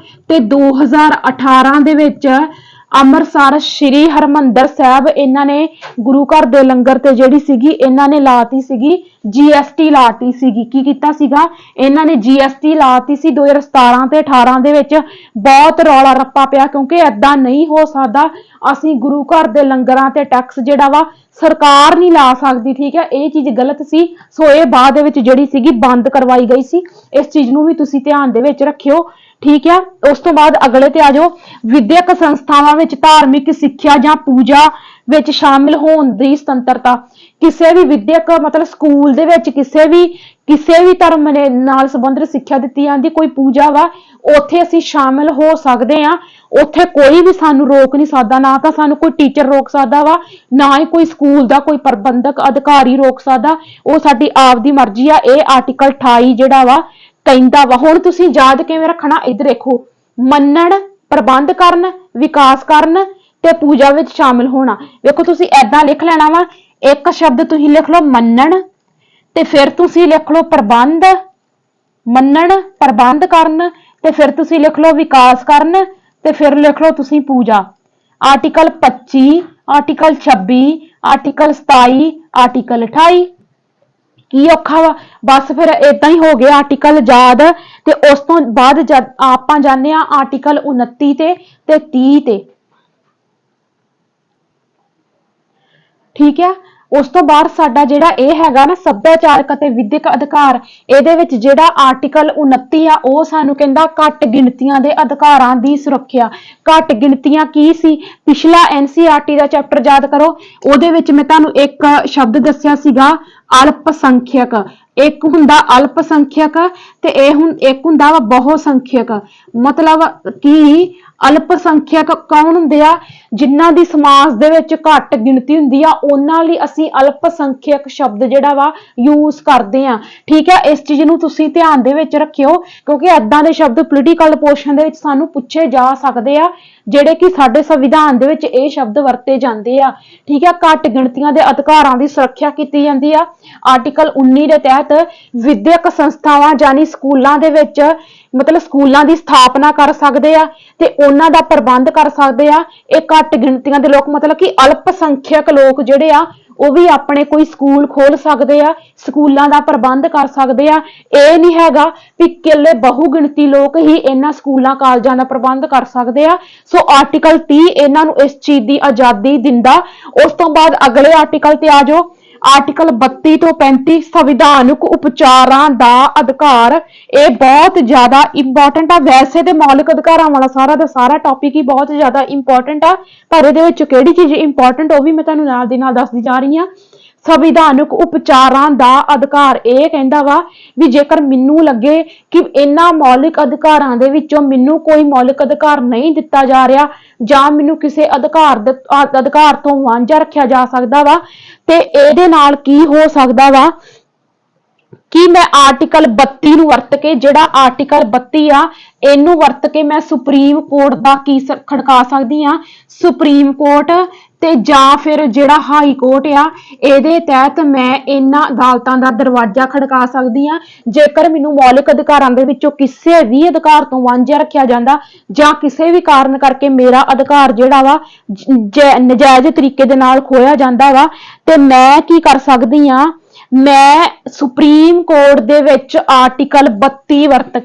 ਤੇ 2018 ਦੇ ਵਿੱਚ ਅੰਮ੍ਰਿਤਸਰ ਸ਼੍ਰੀ ਹਰਿਮੰਦਰ ਸਾਹਿਬ ਇਹਨਾਂ ਨੇ ਗੁਰੂ ਘਰ ਦੇ ਲੰਗਰ ਤੇ ਜਿਹੜੀ ਸੀਗੀ ਇਹਨਾਂ ਨੇ ਲਾਤੀ ਸੀਗੀ GST ਲਾਤੀ ਸੀਗੀ। ਕੀ ਕੀਤਾ ਸੀਗਾ? ਇਹਨਾਂ ਨੇ GST ਲਾਤੀ ਸੀ 2017 ਤੇ 18 ਦੇ ਵਿੱਚ। ਬਹੁਤ ਰੌਲਾ ਰੱਪਾ ਪਿਆ ਕਿਉਂਕਿ ਏਦਾਂ ਨਹੀਂ ਹੋ ਸਕਦਾ। ਅਸੀਂ ਗੁਰੂ ਘਰ ਦੇ ਲੰਗਰਾਂ ਤੇ ਟੈਕਸ ਜਿਹੜਾ ਵਾ ਸਰਕਾਰ ਨਹੀਂ ਲਾ ਸਕਦੀ, ਠੀਕ ਹੈ। ਇਹ ਚੀਜ਼ ਗਲਤ ਸੀ, ਸੋ ਇਹ ਬਾਅਦ ਦੇ ਵਿੱਚ ਜਿਹੜੀ ਸੀਗੀ ਬੰਦ ਕਰਵਾਈ ਗਈ ਸੀ। ਇਸ ਚੀਜ਼ ਨੂੰ ਵੀ ਤੁਸੀਂ ਧਿਆਨ ਦੇ ਵਿੱਚ ਰੱਖਿਓ, ਠੀਕ ਹੈ। ਉਸ ਤੋਂ ਬਾਅਦ ਅਗਲੇ ਤੇ ਆ ਜਾਓ, ਵਿਦਿਅਕ ਸੰਸਥਾਵਾਂ ਵਿੱਚ ਧਾਰਮਿਕ ਸਿੱਖਿਆ ਜਾਂ ਪੂਜਾ ਵਿੱਚ ਸ਼ਾਮਿਲ ਹੋਣ ਦੀ ਸੁਤੰਤਰਤਾ। ਕਿਸੇ ਵੀ ਵਿਦਿਅਕ ਮਤਲਬ ਸਕੂਲ ਦੇ ਵਿੱਚ ਕਿਸੇ ਵੀ ਧਰਮ ਨਾਲ ਸੰਬੰਧਿਤ ਸਿੱਖਿਆ ਦਿੱਤੀ ਜਾਂਦੀ, ਕੋਈ ਪੂਜਾ ਵਾ, ਉੱਥੇ ਅਸੀਂ ਸ਼ਾਮਿਲ ਹੋ ਸਕਦੇ ਆ। ਉੱਥੇ ਕੋਈ ਵੀ ਸਾਨੂੰ ਰੋਕ ਨਹੀਂ ਸਕਦਾ, ਨਾ ਤਾਂ ਸਾਨੂੰ ਕੋਈ ਟੀਚਰ ਰੋਕ ਸਕਦਾ ਵਾ, ਨਾ ਹੀ ਕੋਈ ਸਕੂਲ ਦਾ ਕੋਈ ਪ੍ਰਬੰਧਕ ਅਧਿਕਾਰੀ ਰੋਕ ਸਕਦਾ। ਉਹ ਸਾਡੀ ਆਪ ਦੀ ਮਰਜ਼ੀ ਆ। ਇਹ ਆਰਟੀਕਲ 28 ਜਿਹੜਾ ਵਾ ਕਹਿੰਦਾ ਵਾ। ਹੁਣ ਤੁਸੀਂ ਯਾਦ ਕਿਵੇਂ ਰੱਖਣਾ? ਇੱਧਰ ਦੇਖੋ, ਮੰਨਣ, ਪ੍ਰਬੰਧ ਕਰਨ, ਵਿਕਾਸ ਕਰਨ ਤੇ ਪੂਜਾ ਵਿੱਚ ਸ਼ਾਮਿਲ ਹੋਣਾ। ਵੇਖੋ ਤੁਸੀਂ ਏਦਾਂ ਲਿਖ ਲੈਣਾ ਵਾ, ਇੱਕ ਸ਼ਬਦ ਤੁਸੀਂ ਲਿਖ ਲਓ ਮੰਨਣ, ਤੇ ਫਿਰ ਤੁਸੀਂ ਲਿਖ ਲਓ ਪ੍ਰਬੰਧ, ਮੰਨਣ, ਪ੍ਰਬੰਧ ਕਰਨ, ਤੇ ਫਿਰ ਤੁਸੀਂ ਲਿਖ ਲਓ ਵਿਕਾਸ ਕਰਨ, ਤੇ ਫਿਰ ਲਿਖ ਲਓ ਤੁਸੀਂ Pooja. Article 25, article 26, article 27, article 28। ਕੀ ਔਖਾ ਵਾ? ਬਸ ਫਿਰ ਏਦਾਂ ਹੀ ਹੋ ਗਿਆ ਆਰਟੀਕਲ ਯਾਦ। ਤੇ ਉਸ ਤੋਂ ਬਾਅਦ ਆਪਾਂ ਜਾਣਦੇ ਆ ਆਰਟੀਕਲ 29 ਤੇ 30 ਤੇ, ਠੀਕ ਹੈ। ਉਸ ਤੋਂ ਬਾਅਦ ਸਾਡਾ ਜਿਹੜਾ ਇਹ ਹੈਗਾ ਨਾ ਸੱਭਿਆਚਾਰਕ ਅਤੇ ਵਿਦਿਅਕ ਅਧਿਕਾਰ, ਇਹਦੇ ਵਿੱਚ ਜਿਹੜਾ ਆਰਟੀਕਲ 29 ਆ ਉਹ ਸਾਨੂੰ ਕਹਿੰਦਾ ਘੱਟ ਗਿਣਤੀਆਂ ਦੇ ਅਧਿਕਾਰਾਂ ਦੀ ਸੁਰੱਖਿਆ। ਘੱਟ ਗਿਣਤੀਆਂ ਕੀ ਸੀ? ਪਿਛਲਾ NCERT ਦਾ ਚੈਪਟਰ ਯਾਦ ਕਰੋ, ਉਹਦੇ ਵਿੱਚ ਮੈਂ ਤੁਹਾਨੂੰ ਇੱਕ ਸ਼ਬਦ ਦੱਸਿਆ ਸੀਗਾ ਅਲਪ ਸੰਖਿਅਕ। ਇੱਕ ਹੁੰਦਾ ਅਲਪ ਸੰਖਿਅਕ ਤੇ ਇੱਕ ਹੁੰਦਾ ਵਾ ਬਹੁ ਸੰਖਿਅਕ। ਮਤਲਬ ਕਿ ਅਲਪ ਸੰਖਿਅਕ ਕੌਣ ਹੁੰਦੇ ਆ? ਜਿਨ੍ਹਾਂ ਦੀ ਸਮਾਜ ਦੇ ਵਿੱਚ ਘੱਟ ਗਿਣਤੀ ਹੁੰਦੀ ਆ, ਉਹਨਾਂ ਲਈ ਅਸੀਂ ਅਲਪ ਸੰਖਿਅਕ ਸ਼ਬਦ ਜਿਹੜਾ ਵਾ ਯੂਜ਼ ਕਰਦੇ ਆ, ਠੀਕ ਹੈ। ਇਸ ਚੀਜ਼ ਨੂੰ ਤੁਸੀਂ ਧਿਆਨ ਦੇ ਵਿੱਚ ਰੱਖਿਓ ਕਿਉਂਕਿ ਏਦਾਂ ਦੇ ਸ਼ਬਦ ਪੋਲੀਟੀਕਲ ਪੋਰਸ਼ਨ ਦੇ ਵਿੱਚ ਸਾਨੂੰ ਪੁੱਛੇ ਜਾ ਸਕਦੇ ਆ, ਜਿਹੜੇ ਕਿ ਸਾਡੇ ਸੰਵਿਧਾਨ ਦੇ ਵਿੱਚ ਇਹ ਸ਼ਬਦ ਵਰਤੇ ਜਾਂਦੇ ਆ, ਠੀਕ ਹੈ। ਘੱਟ ਗਿਣਤੀਆਂ ਦੇ ਅਧਿਕਾਰਾਂ ਦੀ ਸੁਰੱਖਿਆ ਕੀਤੀ ਜਾਂਦੀ ਆ। ਆਰਟੀਕਲ 19 ਦੇ ਤਹਿਤ ਵਿਦਿਅਕ ਸੰਸਥਾਵਾਂ ਯਾਨੀ ਸਕੂਲਾਂ ਦੇ ਵਿੱਚ ਮਤਲਬ ਸਕੂਲਾਂ ਦੀ ਸਥਾਪਨਾ ਕਰ ਸਕਦੇ ਆ ਤੇ ਉਹਨਾਂ ਦਾ ਪ੍ਰਬੰਧ ਕਰ ਸਕਦੇ ਆ। ਇਹ ਘੱਟ ਗਿਣਤੀਆਂ ਦੇ ਲੋਕ ਮਤਲਬ ਕਿ ਅਲਪ ਸੰਖਿਅਕ ਲੋਕ ਜਿਹੜੇ ਆ ਉਹ ਵੀ ਆਪਣੇ ਕੋਈ ਸਕੂਲ ਖੋਲ ਸਕਦੇ ਆ, ਸਕੂਲਾਂ ਦਾ ਪ੍ਰਬੰਧ ਕਰ ਸਕਦੇ ਆ। ਇਹ ਨਹੀਂ ਹੈਗਾ ਵੀ ਇਕੱਲੇ ਬਹੁ ਗਿਣਤੀ ਲੋਕ ਹੀ ਇਹਨਾਂ ਸਕੂਲਾਂ ਕਾਲਜਾਂ ਦਾ ਪ੍ਰਬੰਧ ਕਰ ਸਕਦੇ ਆ। ਸੋ ਆਰਟੀਕਲ 30 ਇਹਨਾਂ ਨੂੰ ਇਸ ਚੀਜ਼ ਦੀ ਆਜ਼ਾਦੀ ਦਿੰਦਾ। ਉਸ ਤੋਂ ਬਾਅਦ ਅਗਲੇ ਆਰਟੀਕਲ ਤੇ ਆ ਜਾਓ, ਆਰਟੀਕਲ 32 ਤੋਂ 35 ਸੰਵਿਧਾਨਕ ਉਪਚਾਰਾਂ ਦਾ ਅਧਿਕਾਰ। ਇਹ ਬਹੁਤ ਜ਼ਿਆਦਾ ਇੰਪੋਰਟੈਂਟ ਆ। ਵੈਸੇ ਤੇ ਮੌਲਿਕ ਅਧਿਕਾਰਾਂ ਵਾਲਾ ਸਾਰਾ ਦਾ ਸਾਰਾ ਟੌਪਿਕ ਹੀ ਬਹੁਤ ਜ਼ਿਆਦਾ ਇੰਪੋਰਟੈਂਟ ਆ, ਪਰ ਇਹਦੇ ਵਿੱਚ ਕਿਹੜੀ ਚੀਜ਼ ਇੰਪੋਰਟੈਂਟ ਉਹ ਵੀ ਮੈਂ ਤੁਹਾਨੂੰ ਨਾਲ ਦੀ ਨਾਲ ਦੱਸਦੀ ਜਾ ਰਹੀ ਹਾਂ। ਸੰਵਿਧਾਨਕ ਉਪਚਾਰਾਂ ਦਾ ਅਧਿਕਾਰ ਇਹ ਕਹਿੰਦਾ ਵਾ ਵੀ ਜੇਕਰ ਮੈਨੂੰ ਲੱਗੇ ਕਿ ਇਹਨਾਂ ਮੌਲਿਕ ਅਧਿਕਾਰਾਂ ਦੇ ਵਿੱਚੋਂ ਮੈਨੂੰ ਕੋਈ ਮੌਲਿਕ ਅਧਿਕਾਰ ਨਹੀਂ ਦਿੱਤਾ ਜਾ ਰਿਹਾ ਜਾਂ ਮੈਨੂੰ ਕਿਸੇ ਅਧਿਕਾਰ ਤੋਂ ਵਾਂਝਾ ਰੱਖਿਆ ਜਾ ਸਕਦਾ ਵਾ, ਤੇ ਇਹਦੇ ਨਾਲ ਕੀ ਹੋ ਸਕਦਾ ਵਾ ਕਿ ਮੈਂ ਆਰਟੀਕਲ 32 ਨੂੰ ਵਰਤ ਕੇ, ਜਿਹੜਾ ਆਰਟੀਕਲ 32 ਆ ਇਹਨੂੰ ਵਰਤ ਕੇ ਮੈਂ ਸੁਪਰੀਮ ਕੋਰਟ ਦਾ ਕੀ ਖੜਕਾ ਸਕਦੀ ਆ, ਸੁਪਰੀਮ ਕੋਰਟ ਤੇ ਜਾਂ ਫਿਰ ਜਿਹੜਾ ਹਾਈ ਕੋਰਟ ਆ ਇਹਦੇ ਤਹਿਤ ਮੈਂ ਇਹਨਾਂ ਅਦਾਲਤਾਂ ਦਾ ਦਰਵਾਜ਼ਾ ਖੜਕਾ ਸਕਦੀ ਆ ਜੇਕਰ ਮੈਨੂੰ ਮੌਲਿਕ ਅਧਿਕਾਰਾਂ ਦੇ ਵਿੱਚੋਂ ਕਿਸੇ ਵੀ ਅਧਿਕਾਰ ਤੋਂ ਵਾਂਝਾ ਰੱਖਿਆ ਜਾਂਦਾ ਜਾਂ ਕਿਸੇ ਵੀ ਕਾਰਨ ਕਰਕੇ ਮੇਰਾ ਅਧਿਕਾਰ ਜਿਹੜਾ ਵਾ ਨਜਾਇਜ਼ ਤਰੀਕੇ ਦੇ ਨਾਲ ਖੋਇਆ ਜਾਂਦਾ ਵਾ, ਤੇ ਮੈਂ ਕੀ ਕਰ ਸਕਦੀ ਆ, ਮੈਂ ਸੁਪਰੀਮ ਕੋਰਟ ਦੇ ਵਿੱਚ ਆਰਟੀਕਲ 32 ਵਰਤ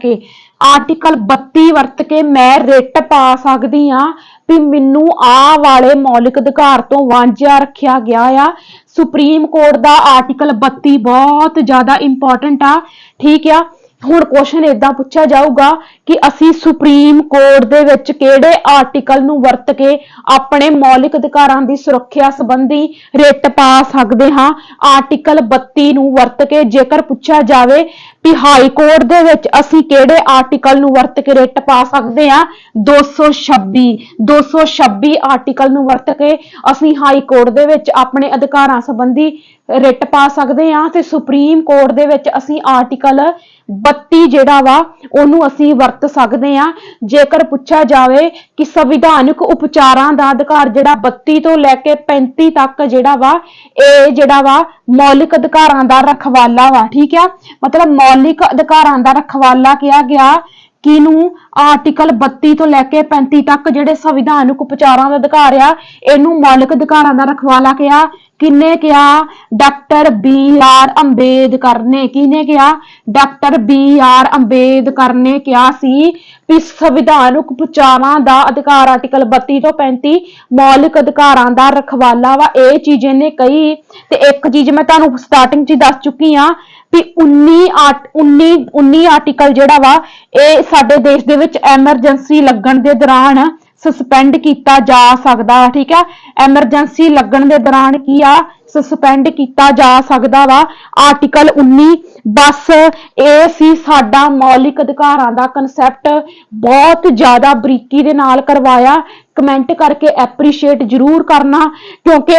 ਕੇ ਮੈਂ ਰਿਟ ਪਾ ਸਕਦੀ ਆ ਵੀ ਮੈਨੂੰ ਆਹ ਵਾਲੇ ਮੌਲਿਕ ਅਧਿਕਾਰ ਤੋਂ ਵਾਂਝਾ ਰੱਖਿਆ ਗਿਆ ਆ। ਸੁਪਰੀਮ ਕੋਰਟ ਦਾ ਆਰਟੀਕਲ 32 ਬਹੁਤ ਜ਼ਿਆਦਾ ਇੰਪੋਰਟੈਂਟ ਆ, ਠੀਕ ਆ। ਹੁਣ ਕੁਐਸਚਨ ਏਦਾਂ ਪੁੱਛਿਆ ਜਾਊਗਾ ਕਿ ਅਸੀਂ ਸੁਪਰੀਮ ਕੋਰਟ ਦੇ ਵਿੱਚ ਕਿਹੜੇ ਆਰਟੀਕਲ ਨੂੰ ਵਰਤ ਕੇ ਆਪਣੇ ਮੌਲਿਕ ਅਧਿਕਾਰਾਂ ਦੀ ਸੁਰੱਖਿਆ ਸੰਬੰਧੀ ਰਿਟ ਪਾ ਸਕਦੇ ਹਾਂ। ਆਰਟੀਕਲ 32 ਨੂੰ ਵਰਤ ਕੇ ਜੇਕਰ ਪੁੱਛਿਆ ਜਾਵੇ ਕਿ ਹਾਈ ਕੋਰਟ ਦੇ ਵਿੱਚ ਅਸੀਂ ਕਿਹੜੇ ਆਰਟੀਕਲ ਨੂੰ ਵਰਤ ਕੇ ਰਿਟ ਪਾ ਸਕਦੇ ਹਾਂ, 226 ਆਰਟੀਕਲ ਨੂੰ ਵਰਤ ਕੇ ਅਸੀਂ ਹਾਈ ਕੋਰਟ ਦੇ ਵਿੱਚ ਆਪਣੇ ਅਧਿਕਾਰਾਂ ਸੰਬੰਧੀ ਰਿਟ ਪਾ ਸਕਦੇ ਹਾਂ, ਤੇ ਸੁਪਰੀਮ ਕੋਰਟ ਦੇ ਵਿੱਚ ਅਸੀਂ ਆਰਟੀਕਲ 32 ਜਿਹੜਾ ਵਾ ਉਹਨੂੰ ਅਸੀਂ ਵਰਤ ਸਕਦੇ ਹਾਂ। ਜੇਕਰ ਪੁੱਛਿਆ ਜਾਵੇ ਕਿ ਸੰਵਿਧਾਨਕ ਉਪਚਾਰਾਂ ਦਾ ਅਧਿਕਾਰ ਜਿਹੜਾ 32 ਤੋਂ ਲੈ ਕੇ 35 ਤੱਕ ਜਿਹੜਾ ਵਾ ਇਹ ਜਿਹੜਾ ਵਾ ਮੌਲਿਕ ਅਧਿਕਾਰਾਂ ਦਾ ਰਖਵਾਲਾ ਵਾ, ਠੀਕ ਆ। ਮਤਲਬ ਮੌਲਿਕ ਅਧਿਕਾਰਾਂ ਦਾ ਰਖਵਾਲਾ ਕਿਹਾ ਗਿਆ ਕਿਹਨੂੰ, ਆਰਟੀਕਲ 32 ਤੋਂ ਲੈ ਕੇ 35 ਤੱਕ ਜਿਹੜੇ ਸੰਵਿਧਾਨਕ ਉਪਚਾਰਾਂ ਦਾ ਅਧਿਕਾਰ ਆ ਇਹਨੂੰ ਮੌਲਿਕ ਅਧਿਕਾਰਾਂ ਦਾ ਰਖਵਾਲਾ ਕਿਹਾ। ਕਿਹਨੇ ਕਿਹਾ? ਡਾਕਟਰ BR ਅੰਬੇਦਕਰ ਨੇ। ਕਿਹਨੇ ਕਿਹਾ? ਡਾਕਟਰ BR ਅੰਬੇਦਕਰ ਨੇ ਕਿਹਾ ਸੀ ਵੀ ਸੰਵਿਧਾਨਕ ਉਪਚਾਰਾਂ ਦਾ ਅਧਿਕਾਰ ਆਰਟੀਕਲ 32 ਤੋਂ 35 ਮੌਲਿਕ ਅਧਿਕਾਰਾਂ ਦਾ ਰਖਵਾਲਾ ਵਾ। ਇਹ ਚੀਜ਼ ਇਹਨੇ ਕਹੀ। ਤੇ ਇੱਕ ਚੀਜ਼ ਮੈਂ ਤੁਹਾਨੂੰ ਸਟਾਰਟਿੰਗ 'ਚ ਹੀ ਦੱਸ ਚੁੱਕੀ ਆ ਵੀ 19 ਆਰਟੀਕਲ ਜਿਹੜਾ ਵਾ ਇਹ ਸਾਡੇ ਦੇਸ਼ ਦੇ ਵਿੱਚ ਐਮਰਜੈਂਸੀ ਲੱਗਣ ਦੇ ਦੌਰਾਨ ਸਸਪੈਂਡ ਕੀਤਾ ਜਾ ਸਕਦਾ, ਠੀਕ ਆ। ਐਮਰਜੈਂਸੀ ਲੱਗਣ ਦੇ ਦੌਰਾਨ ਕੀ ਆ, ਸਸਪੈਂਡ ਕੀਤਾ ਜਾ ਸਕਦਾ ਵਾ ਆਰਟੀਕਲ 19। ਬਸ ਇਹ ਸੀ ਸਾਡਾ ਮੌਲਿਕ ਅਧਿਕਾਰਾਂ ਦਾ ਕਨਸੈਪਟ, ਬਹੁਤ ਜ਼ਿਆਦਾ ਬਰੀਕੀ ਦੇ ਨਾਲ ਕਰਵਾਇਆ। ਕਮੈਂਟ ਕਰਕੇ ਐਪਰੀਸ਼ੀਏਟ ਜ਼ਰੂਰ ਕਰਨਾ ਕਿਉਂਕਿ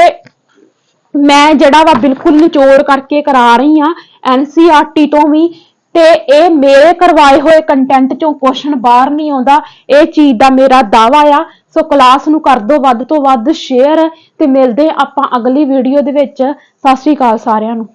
ਮੈਂ ਜਿਹੜਾ ਵਾ ਬਿਲਕੁਲ ਨਿਚੋੜ ਕਰਕੇ ਕਰਾ ਰਹੀ ਆ NCERT ਤੋਂ ਵੀ, ਤੇ ਇਹ ਮੇਰੇ ਕਰਵਾਏ ਹੋਏ ਕੰਟੈਂਟ ਚੋਂ ਕੁਐਸਚਨ ਬਾਹਰ ਨਹੀਂ ਆਉਂਦਾ। ਇਹ ਚੀਜ਼ ਦਾ ਮੇਰਾ ਦਾਅਵਾ ਆ। ਸੋ ਕਲਾਸ ਨੂੰ ਕਰ ਦਿਓ ਵੱਧ ਤੋਂ ਵੱਧ ਸ਼ੇਅਰ ਤੇ ਮਿਲਦੇ ਆਪਾਂ ਅਗਲੀ ਵੀਡੀਓ ਦੇ ਵਿੱਚ। ਸਤਿ ਸ਼੍ਰੀ ਅਕਾਲ ਸਾਰਿਆਂ ਨੂੰ।